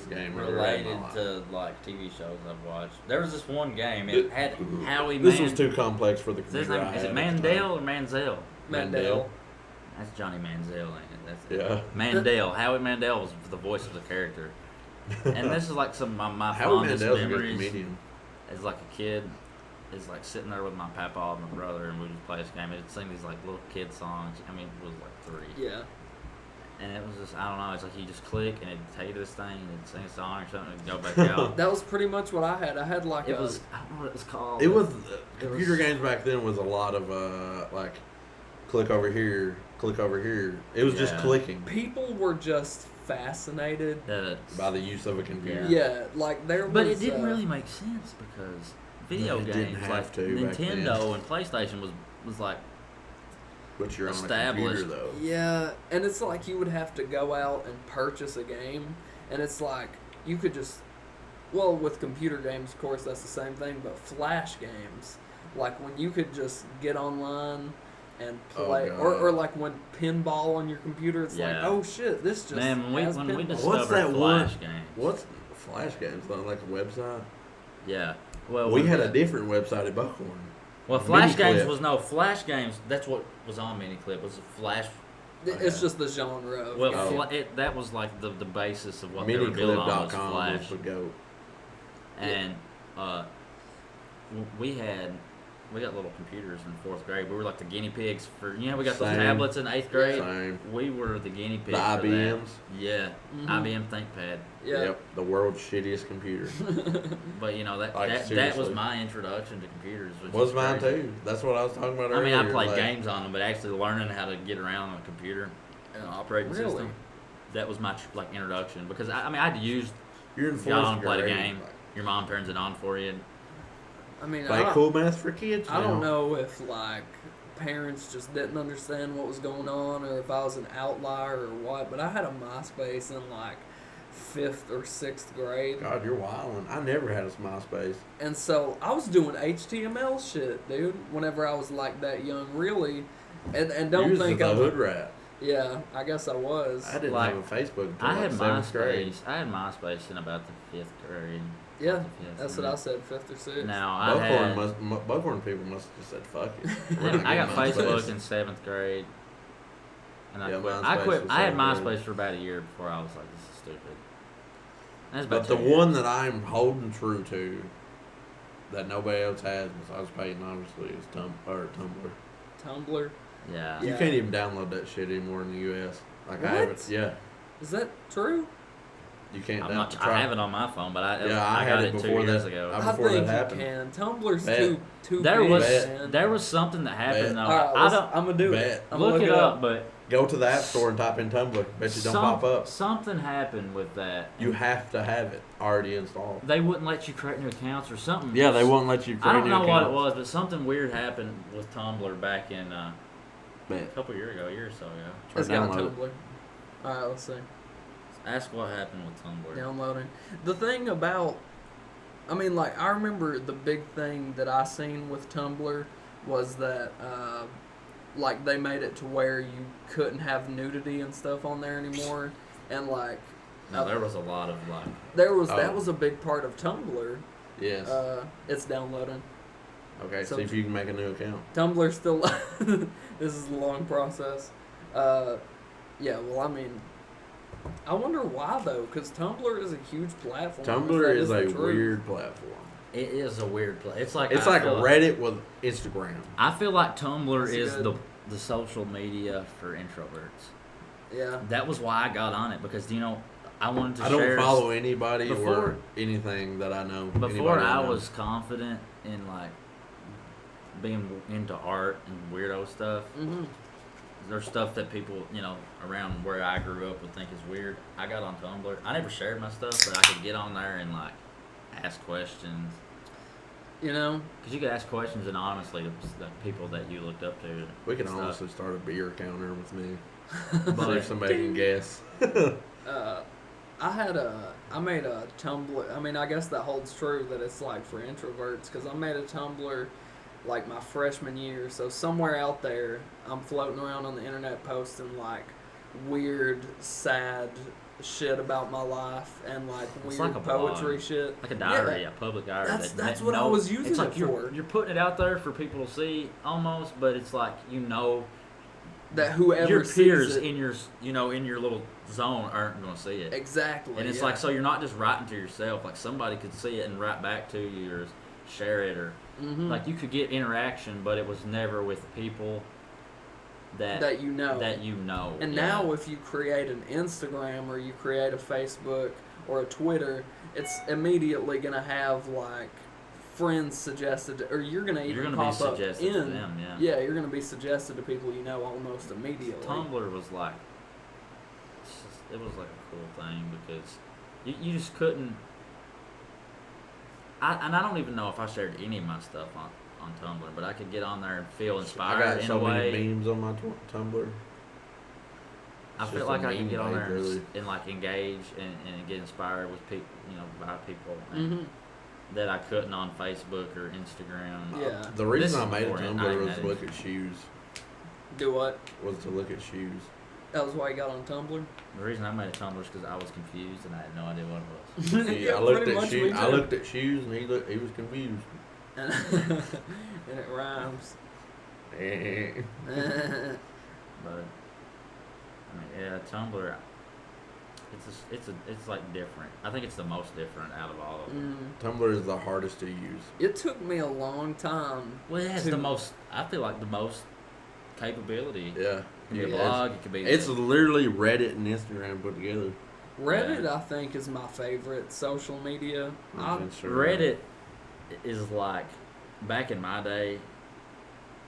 shittiest game I ever had in related my life. to like TV shows I've watched. There was this one game. It had Howie This Man. was too complex for the Is his computer. name, I is had it at the time. Mandel or Manziel? Mandel. That's Johnny Manziel, ain't it? That's it. Yeah. Mandel. Howie Mandel was the voice of the character. And this is like some of my Howie fondest Mandel's a good memories comedian. as like a kid. Is like sitting there with my papa and my brother, and we just play this game. It'd sing these like little kid songs. I mean, it was like 3. Yeah. And it was just, I don't know, it's like you just click and it'd take you to this thing and it'd sing a song or something and go back out. That was pretty much what I had. I had like It was, I don't know what it was called. It was It computer was- games back then was a lot of like click over here, click over here. It was just Yeah. clicking people were just fascinated. by the use of a computer. Yeah, like there was. But it didn't really make sense because video It didn't games have like to back then. Nintendo and PlayStation was like, But you're on a Established. computer though. Yeah, and it's like you would have to go out and purchase a game, and it's like you could just. Well, with computer games, of course, that's the same thing. But flash games, like when you could just get online and Oh, play, God. or like when pinball on your computer, it's like, Yeah. oh shit, this just man, has when we pinball. discovered What's that Flash one? games. What's Flash games? Like a website? Yeah. Well, We when- had a different website at Buckhorn. Well, Flash games Miniclip. was no Flash games. That's what was on Miniclip was Flash. It's just the genre. Of Well, game. that was like the basis of what they were building on was Miniclip.com Flash. was the goat. And we got little computers in 4th grade. We were like the guinea pigs for we got those Same. tablets in 8th grade. Same. We were the guinea pigs. The for that. IBMs. Yeah, Mhm. IBM ThinkPad. Yeah. Yep. The world's shittiest computer. But that Like, that was seriously. my introduction to computers. Which Was is mine crazy. too. That's what I was talking about I earlier. mean, I played like, games on them, but actually learning how to get around on a computer and an operating Really? system. That was my introduction because I had to use. You're in Got on, 4th played a grade. game. Your mom turns it on for you. I mean, Play cool math for kids. I don't now. know if like parents just didn't understand what was going on, or if I was an outlier or what. But I had a MySpace in like 5th or 6th grade, God, you're wildin'. I never had a MySpace. and so I was doing HTML shit, dude. Whenever I was like that young, really, and don't You was think a I'm hood rat. Yeah, I guess I was. I didn't Like, have a Facebook until I had 7th grade. MySpace. I had MySpace in about the 5th grade. Yeah, 5th, that's what I said, 5th or 6th. Now I had. Buckhorn people must have just said fuck it. We're not I got getting Facebook in 7th grade, and I Yeah, quit. MySpace I quit. was I had 7th grade. MySpace for about a year before I was like, "This is stupid." That's But about the 2 years. one that I'm holding true to, that nobody else has besides Peyton, obviously, is Tumblr. Tumblr. Yeah. You Yeah. can't even download that shit anymore in the U.S. Like I What? haven't. Yeah, Is that true? you can't. I'm down- not, try. I have it on my phone, but I Yeah, I got had it it 2 before years that. ago. I- I before think that you happened. can. Tumblr's Bet. too There big, was man. there was something that happened though. All right, I don't I'm gonna do Bet. it. I'm gonna look it up, but Go to the App Store and type in Tumblr. Bet you don't pop up. Something happened with that. You have to have it already installed. They wouldn't let you create new accounts or something. Yeah, they won't let you create I don't new know what it accounts. was, but something weird happened with Tumblr back in a Bet. couple years ago, a year or so ago. Try It's to got download it. Tumblr. All right, let's see. Ask what happened with Tumblr. Downloading. The thing about, I mean, like, I remember the big thing that I seen with Tumblr was that, like, they made it to where you couldn't have nudity and stuff on there anymore, and like, No, there was a lot of like. that Oh. was a big part of Tumblr. Yes. It's downloading. Okay, so- see if you can make a new account. Tumblr's still. This is a long process. Yeah. Well, I mean, I wonder why though, because Tumblr is a huge platform. if Tumblr that is the a truth. weird platform. It is a weird place. It's like It's I like a feel Reddit with Instagram. I feel like Tumblr That's is good. the social media for introverts. Yeah. That was why I got on it because I wanted to I share. don't follow anybody or Before- anything that I know. Before anybody I know. was confident in like being into art and weirdo stuff. Mm-hmm. There's stuff that people, around where I grew up would think is weird. I got on Tumblr. I never shared my stuff, but I could get on there and like ask questions. You know. Because you could ask questions anonymously to the people that you looked up to. We can and stuff. honestly start a beer counter with me. But See if somebody can guess. I made a Tumblr. I mean, I guess that holds true that it's like for introverts because I made a Tumblr like my freshman year. So somewhere out there, I'm floating around on the internet posting like weird, sad shit about my life and like It's weird like a poetry blog. shit. Like a diary, Yeah, a public diary. that's what I was using it's like it you're, for. You're putting it out there for people to see almost, but it's like That whoever your peers sees it, in your in your little zone aren't going to see it. exactly, And it's yeah. like, so you're not just writing to yourself. Like somebody could see it and write back to you or share it, or Mhm. like you could get interaction, but it was never with the people that you know. And yeah. now, if you create an Instagram or you create a Facebook or a Twitter, it's immediately gonna have like friends suggested, or you're gonna even you're gonna pop be up suggested in. to them. Yeah. Yeah, you're gonna be suggested to people you know almost immediately. Tumblr was like, it was like a cool thing because you just couldn't. And I don't even know if I shared any of my stuff on Tumblr, but I could get on there and feel I inspired got in so a way. many memes on my Tumblr. I It's feel just like a I can meme get on page, there really. and like engage and get inspired with people, by people Mhm. that I couldn't on Facebook or Instagram. Yeah. The reason This I is made a before Tumblr was internet. to look at shoes. Do what? Was to look at shoes. That was why you got on Tumblr. The reason I made a Tumblr is because I was confused and I had no idea what it was. See, Yeah, I looked pretty at much shoes. me I too. looked at shoes, and he was confused. And it rhymes. But I mean, yeah, Tumblr. It's like different. I think it's the most different out of all of them. Tumblr is the hardest to use. It took me a long time. Well, it has to- the most. I feel like the most capability. Yeah. It can be a Yeah, blog. It could be. It's literally Reddit and Instagram put together. Reddit, Yeah. I think, is my favorite social media. Reddit is like back in my day.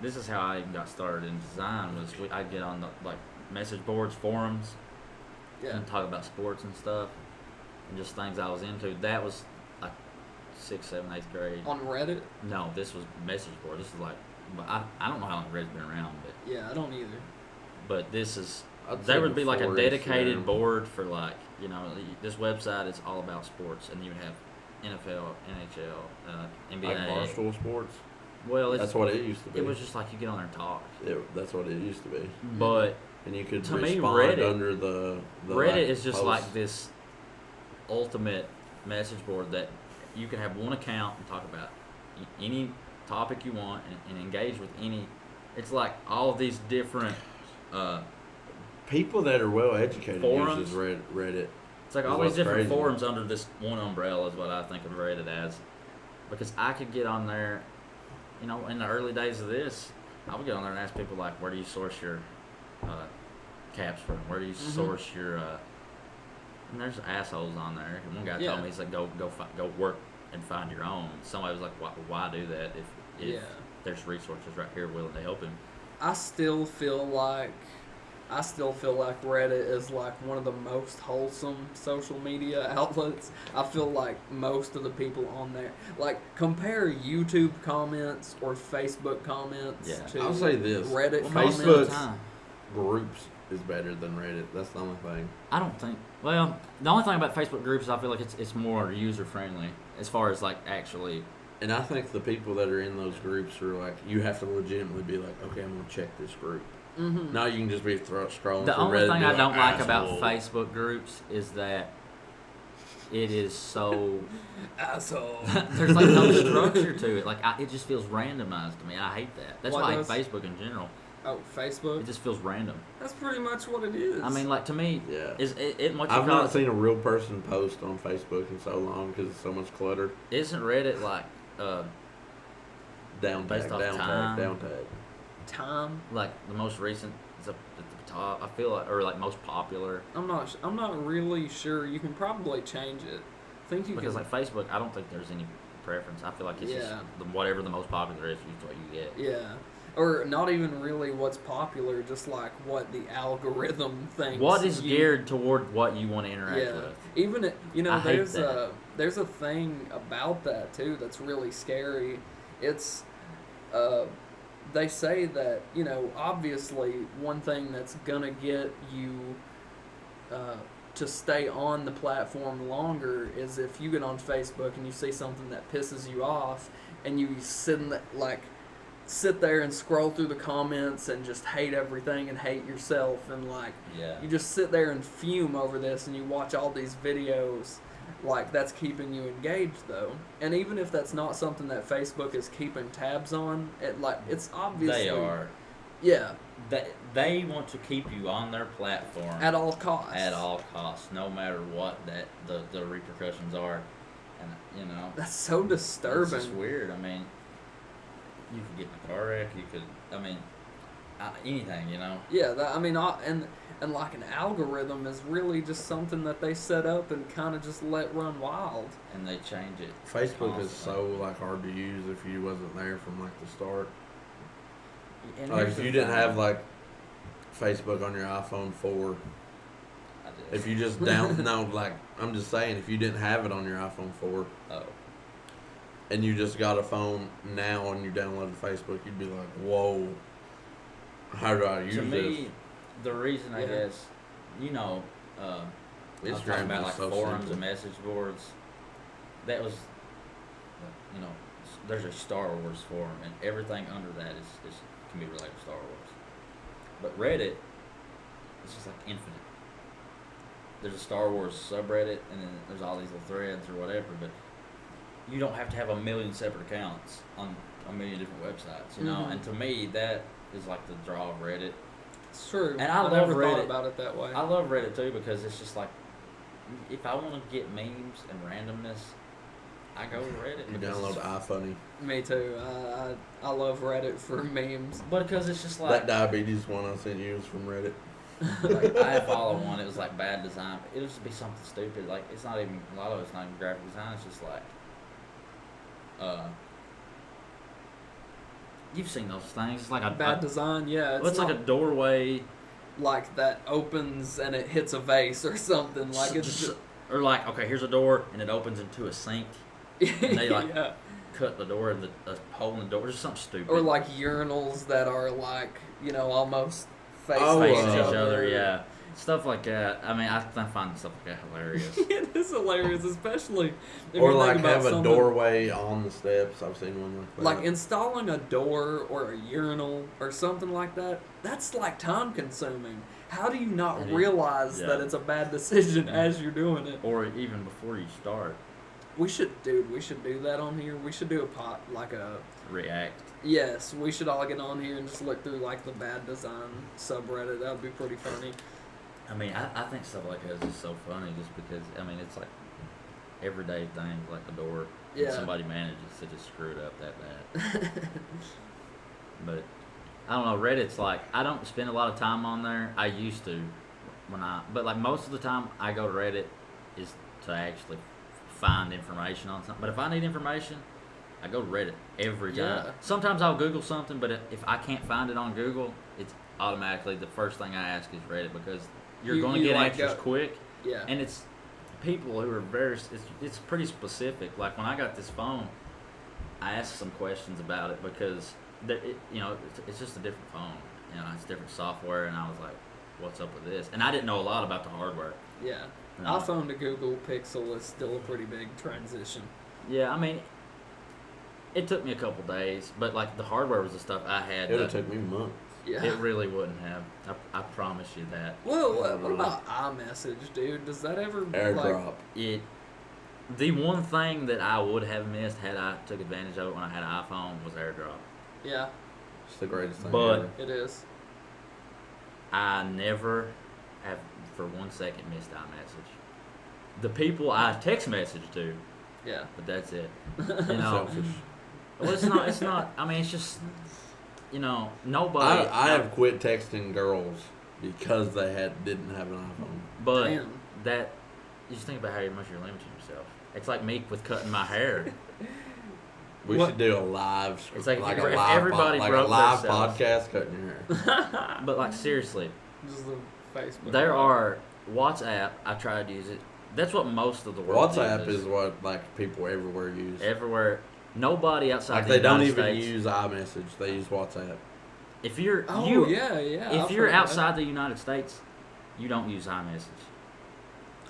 This is how I even got started in design. I'd get on the like message boards, forums, Yeah. and talk about sports and stuff, and just things I was into. That was like 6th, 7th, 8th grade. On Reddit? No, this was message board. This is like, but I don't know how long Reddit's been around, Yeah, I don't either. but this is. I'd There say would be like a before dedicated Instagram. board for like, this website is all about sports, and you would have NFL, NHL, NBA. Like Barstool Sports. Well, That's what it used to be. it was just like you get on there and talk. That's what it used to be. But And you could To me, respond Reddit- under the Reddit like, is just posts. like this ultimate message board that you can have one account and talk about any topic you want and engage with any. It's like all of these different. People that are well educated Forums? uses Reddit. It's like Is all these what's different crazy. forums under this one umbrella is what I think of Reddit as. Because I could get on there, in the early days of this, I would get on there and ask people like, where do you source your caps from? Where do you source your? And there's assholes on there. And one guy Yeah. told me, he's like, go work and find your own. Somebody was like, why do that if Yeah. there's resources right here willing to help him? I still feel like Reddit is like one of the most wholesome social media outlets. I feel like most of the people on there, like, compare YouTube comments or Facebook comments Yeah. to I'll say this: Reddit Well, comments. most of the Facebook time. groups is better than Reddit. That's the only thing. I don't think. Well, the only thing about Facebook groups is I feel like it's more user friendly as far as like actually. And I think the people that are in those groups are like, you have to legitimately be like, okay, I'm gonna check this group. Mm-hmm. Now you can just be scrolling. The through only Reddit thing and be I don't like about asshole. Facebook groups is that it is so. Asshole. There's like no structure to it. Like it just feels randomized to me. I hate that. That's What why does? I hate Facebook in general. Oh, Facebook? It just feels random. That's pretty much what it is. I mean, like to me, Yeah. isn't what you I've call not it? seen a real person post on Facebook in so long because it's so much clutter. Isn't Reddit like Down Based tag, off down time. tag, down tag. time. like the most recent is up at the top? I feel like, or like most popular. I'm not really sure. You can probably change it. I think you Because can. like Facebook, I don't think there's any preference. I feel like it's just Yeah. whatever the most popular is what you get. Yeah. Or not even really what's popular, just like what the algorithm thinks. What is you- geared toward what you want to interact Yeah. with? Even I hate there's a thing about that too that's really scary. It's they say that, obviously one thing that's gonna get you to stay on the platform longer is if you get on Facebook and you see something that pisses you off, and you sit there and scroll through the comments and just hate everything and hate yourself, and you just sit there and fume over this, and you watch all these videos. That's keeping you engaged, though. And even if that's not something that Facebook is keeping tabs on, it's obviously... They are. Yeah. They want to keep you on their platform. At all costs. At all costs, no matter what the repercussions are. And, That's so disturbing. It's just weird. I mean, you could get in a car wreck. You could, anything, Yeah, and like an algorithm is really just something that they set up and kind of just let run wild. And they change it. Facebook is so hard to use if you wasn't there from the start. And if you didn't have Facebook on your iPhone 4, I did. if you just I'm just saying, if you didn't have it on your iPhone 4, and you just got a phone now and you downloaded Facebook, you'd be like, whoa, how do I use this? To me, this? the reason I guess, I was talking about so forums simple. and message boards. That was, there's a Star Wars forum, and everything under that can be related to Star Wars. But Reddit, it's just infinite. There's a Star Wars subreddit, and then there's all these little threads or whatever, but you don't have to have a million separate accounts on a million different websites, Mm-hmm. And to me, that is the draw of Reddit. It's true. And I love never Reddit. thought about it that way. I love Reddit too, because it's just if I want to get memes and randomness, I go to Reddit. You download iFunny. Me too. I love Reddit for memes. But because it's just that diabetes one I sent you was from Reddit. I follow one. It was bad design. It'll just be something stupid. It's not even, a lot of it's not even graphic design. It's just you've seen those things. It's a bad design. Yeah. It's like a doorway. That opens and it hits a vase or something. Or okay, here's a door and it opens into a sink. And they cut the door and the hole in the door. Just something stupid. Or urinals that are almost facing each other. Yeah. Stuff like that. I find stuff like that hilarious. It is hilarious, especially if Or you think about have a something, doorway on the steps. I've seen one like that. Installing a door or a urinal or something like that. That's time consuming. How do you not realize that it's a bad decision as you're doing it? Or even before you start. We should do that on here. We should do a React. Yes, we should all get on here and just look through the bad design subreddit. That would be pretty funny. I think stuff like that is just so funny, just because it's everyday things like a door. Yeah. And somebody manages to just screw it up that bad. But I don't know. Reddit's I don't spend a lot of time on there. I used to, but most of the time I go to Reddit is to actually find information on something. But if I need information, I go to Reddit every time. Yeah. Sometimes I'll Google something, but if I can't find it on Google, it's automatically the first thing I ask is Reddit, because you're going to get answers quick. Yeah. And it's people who are it's pretty specific. When I got this phone, I asked some questions about it because it's just a different phone. It's different software, and I was like, what's up with this? And I didn't know a lot about the hardware. Yeah. iPhone to Google Pixel is still a pretty big transition. Yeah, it took me a couple days, but the hardware was the stuff I had. It would have took me months. Yeah. It really wouldn't have. I promise you that. Well, what about iMessage, dude? Does that ever AirDrop? The one thing that I would have missed had I took advantage of it when I had an iPhone was AirDrop. Yeah. It's the greatest thing But ever. It is. I never have for 1 second missed iMessage. The people I text message to, Yeah. but that's it. Selfish. Well, it's not. It's just, nobody. I have quit texting girls because they didn't have an iPhone. But Damn. that, you just think about how much you're limiting yourself. It's like me with cutting my hair. We should do a live. It's like if a live everybody like broke a live themselves. podcast cutting your hair. But seriously, Just the Facebook. there are WhatsApp. I tried to use it. That's what most of the world WhatsApp uses. is what people everywhere use. Everywhere. Nobody outside the they don't United even States. use iMessage. They use WhatsApp. If you're yeah. if I've you're heard outside the United States, you don't use iMessage.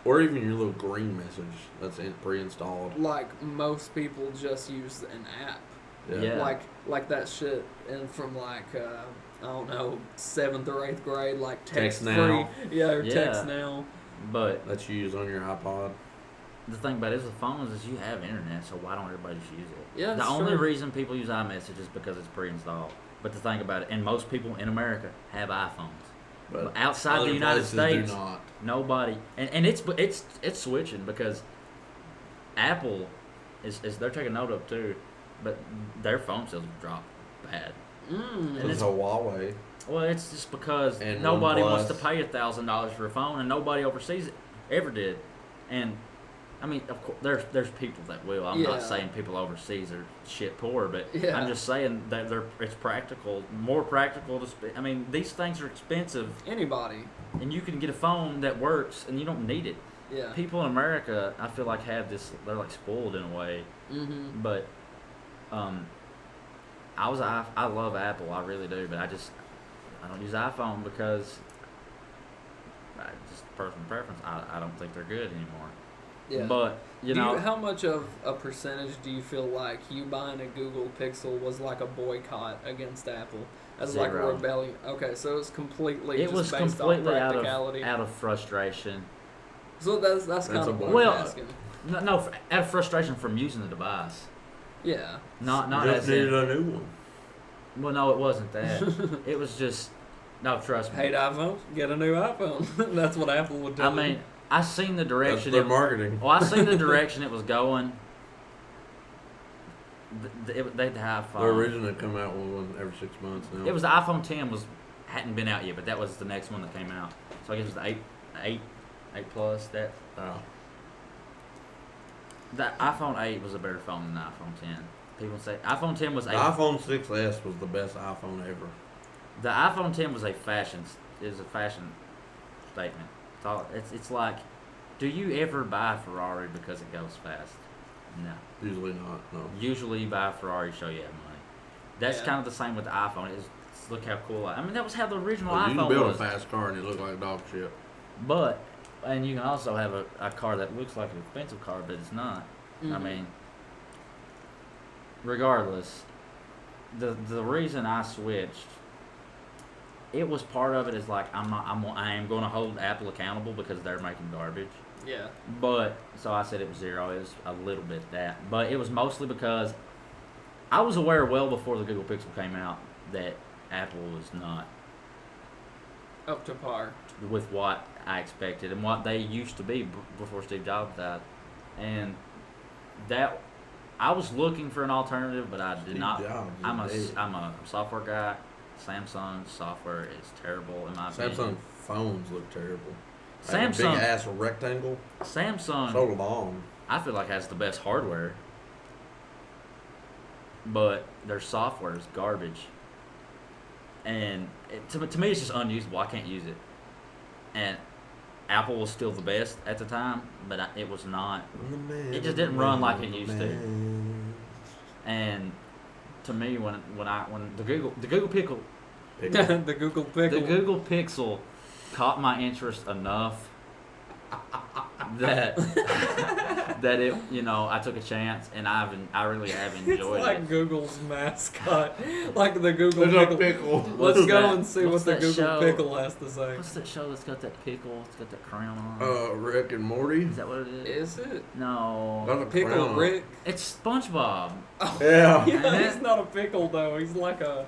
Or even your little green message that's pre-installed. Like most people just use an app. Yeah. Like that shit, and from like I don't know 7th or 8th grade, like Text text Now. free, or Yeah. text now. But That you use on your iPod. the thing about it is with phones is you have internet, so why don't everybody just use it? Yeah, The that's only true. reason people use iMessage is because it's pre-installed. But the thing about it, and most people in America have iPhones. But outside other the United places States, do not. nobody. And it's switching because Apple is they're taking note of too, but their phone sales have dropped bad. Mm. And It's Huawei. Well, it's just because And nobody wants to OnePlus. pay $1,000 for a phone, and nobody overseas ever did. And I mean, of course, there's people that will. I'm Yeah. not saying people overseas are shit poor, but Yeah. I'm just saying that it's practical, more practical to. I mean, these things are expensive, Anybody. and you can get a phone that works, and you don't need it. Yeah. People in America, I feel like have this. They're like spoiled in a way, Mm-hmm. but I love Apple, I really do, but I don't use iPhone because just personal preference. I don't think they're good anymore. Yeah. But How much of a percentage do you feel like you buying a Google Pixel was like a boycott against Apple? As like a Zero. rebellion. Okay, so it was completely it just was based completely on out practicality. of frustration. So that's kind a of what Well, I'm asking. No, out of frustration from using the device. Yeah. Not Just as needed in, a new one. well, no, it wasn't that. It was just no. Trust me. Hate iPhone? Get a new iPhone. That's what Apple would tell I mean, you. I seen the That's direction. their marketing. Well, I seen the direction it was going. They'd have They're originally come out with one every 6 months now. It was the iPhone 10 hadn't been out yet, but that was the next one that came out. So I guess it was the 8 Plus. That Oh. the iPhone 8 was a better phone than the iPhone 10. People say iPhone 10 was The iPhone 6S was the best iPhone ever. the iPhone 10 was a fashion statement. It's like, do you ever buy a Ferrari because it goes fast? No. Usually not, no. Usually you buy a Ferrari to show you have money. That's Yeah. kind of the same with the iPhone. Look how cool I mean, that was how the original Well, you iPhone can build was. a fast car and it look like dog shit. But, and you can also have a car that looks like an expensive car, but it's not. I Mhm. mean, regardless, the reason I switched, it was part of it is like I am going to hold Apple accountable because they're making garbage. Yeah. But so I said it was zero. It was a little bit that, but it was mostly because I was aware well before the Google Pixel came out that Apple was not Up to par. with what I expected and what they used to be before Steve Jobs died, and that I was looking for an alternative, but I did Steve not. Jobs is I'm dead. a software guy. Samsung software is terrible in my Samsung opinion. phones look terrible. Like a big Samsung ass rectangle, Samsung so long. I feel like has the best hardware, but their software is garbage. And to me, it's just unusable. I can't use it. And Apple was still the best at the time, but it was not. It just didn't run like it used to. And to me, when the Google Pixel The Google Pixel. the Google Pixel caught my interest enough that it I took a chance and I really have It's enjoyed like it. Google's mascot, like the Google There's a Pickle. pickle. What's Let's go that? and see What's what the that Google show? Pickle has to say. What's that show that's got that pickle? It's got that crown on. Rick and Morty. Is that what it is? Is it No, Got a Pickle crown on. Rick? it's SpongeBob. Yeah. Yeah, he's not a pickle though. He's like a.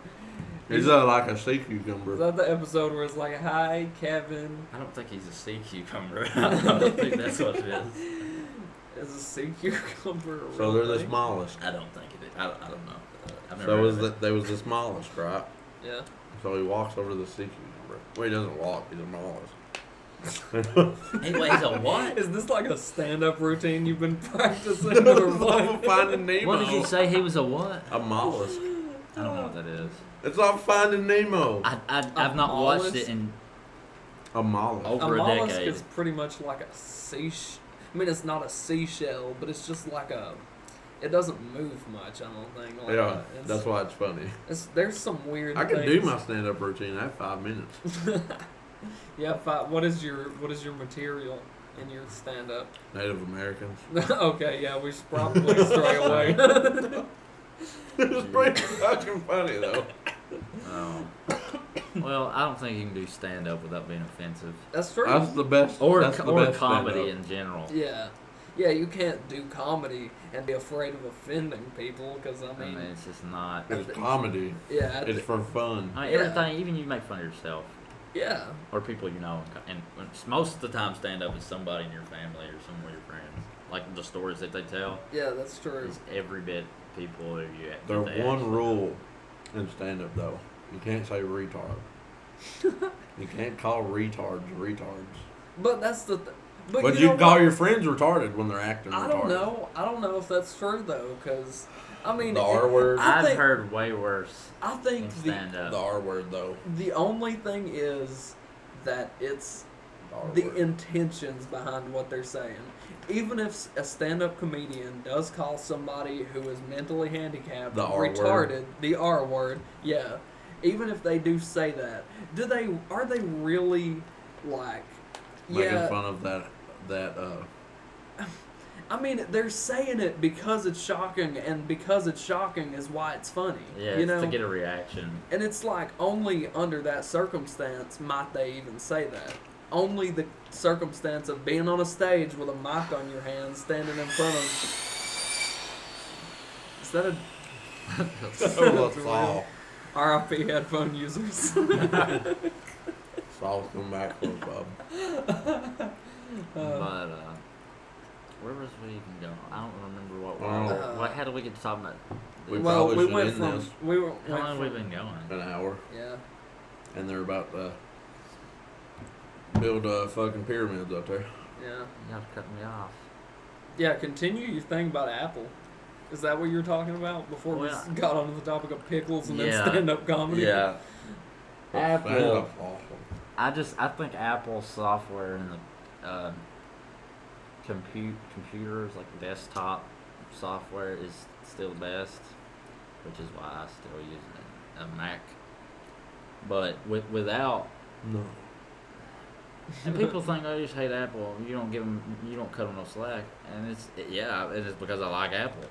He's like a sea cucumber. Is that the episode where it's like, "Hi, Kevin"? I don't think he's a sea cucumber. I don't think that's what it is. Is a sea cucumber? a So real they're the thing? smallest. I don't think it is. I don't know. I've never So heard of it. there was the smallest, right? Yeah. So he walks over to the sea cucumber. Well, he doesn't walk. He's the smallest. Anyway, he's a what? Is this like a stand-up routine you've been practicing or what? Finding Nemo. What did you say? He was a what? A mollusk. I don't know what that is. It's off Finding Nemo. I've not watched it in A mollusk. over A a mollusk decade. is pretty much like a I mean, it's not a seashell, but it's just like a. It doesn't move much. I don't think. Like Yeah, that's why it's funny. There's some weird. I can things. do my stand-up routine. I have 5 minutes. Yeah. What is your material? in your stand-up? Native Americans. Okay, yeah, we should probably stray away. It's pretty fucking funny though. Well, I don't think you can do stand up without being offensive, That's true. That's the best. or that's the or best comedy stand-up. in general. Yeah. Yeah, you can't do comedy and be afraid of offending people because, I I mean, mean, it's just not. It's comedy. yeah. It's for fun. I mean, Yeah. everything. Even you make fun of yourself Yeah. or people you know, and most of the time, stand up is somebody in your family or some of your friends. Like the stories that they tell Yeah, that's true. is every bit people who you. There's they one actually rule in stand-up though. You can't say retard. You can't call retards retards. But that's the But But you you know can call what? your friends retarded when they're acting retarded. I don't know. I don't know if that's true, though, because, I mean... The R word? I I've think- heard way worse I in think stand up. The R word though. the only thing is that it's The R the word. intentions behind what they're saying. Even if a stand-up comedian does call somebody who is mentally handicapped The R word. retarded, the R word, yeah. Even if they do say that, are they really like? Making Yeah, fun of that I mean they're saying it because it's shocking, and because it's shocking is why it's funny. Yeah, you it's know. to get a reaction. And it's like only under that circumstance might they even say that. Only the circumstance of being on a stage with a mic on your hand, standing in front of. Is that a Oh, Saul. RIP headphone users? Saul's coming back for a pub. But where was we even going? I don't remember what. How did we get to talking about? We well, probably we should went end from this. we were. How went long have we from- been going? An hour. Yeah. And they're about to build fucking pyramids up there. Yeah. You have to cut me off. Yeah. Continue your thing about Apple. Is that what you were talking about before Well, we got onto the topic of pickles and yeah. then stand-up comedy? Yeah. Apple. Stand-up's awesome. I think Apple software and the computers, like desktop software, is still the best, which is why I still use a Mac. But without, No. and people think, oh, you just hate Apple. You don't cut them no slack, and it is because I like Apple.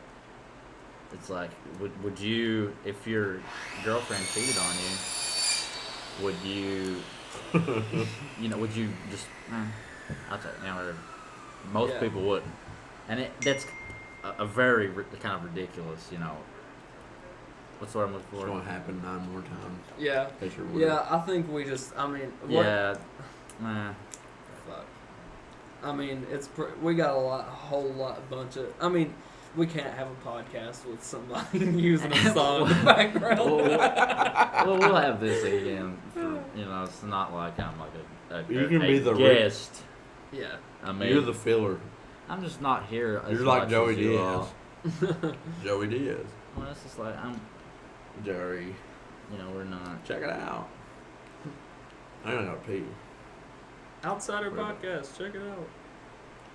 It's like, would you, if your girlfriend cheated on you, would you, would you just, I'll take, or most Yeah. people wouldn't, and that's a very kind of ridiculous, what's the word I'm looking It's for? going to happen 9 more times. Yeah. In case you're wondering. Yeah, I think we just. I mean, what, Yeah, fuck. I mean, we got a whole bunch of. I mean, we can't have a podcast with somebody using a song in the background. we'll have this again. It's not like I'm like a You can be the guest. Yeah. I mean, You're the filler. I'm just not here. As You're like much Joey as you Diaz. are. Joey Diaz. Well, it's just like Jerry. we're not. Check it out. I ain't got to pee. Outsider podcast, check it out.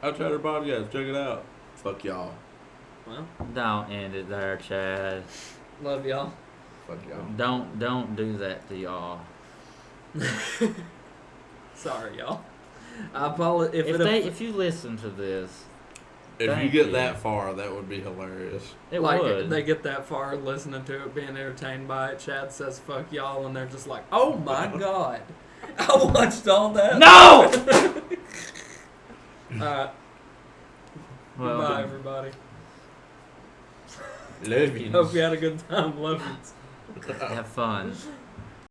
Outsider Podcast, check it out. Fuck y'all. Well, Don't end it there, Chad. love y'all. Fuck y'all. Don't do that to y'all. Sorry, y'all. I apologize If you listen to this, If you Thank get you. that far, that would be hilarious. it like would. they get that far listening to it, being entertained by it. Chad says "fuck y'all," and they're just like, "Oh my god, I watched all that." No. Alright, Well, goodbye, everybody. Love you. Hope you had a good time. Love you. have fun.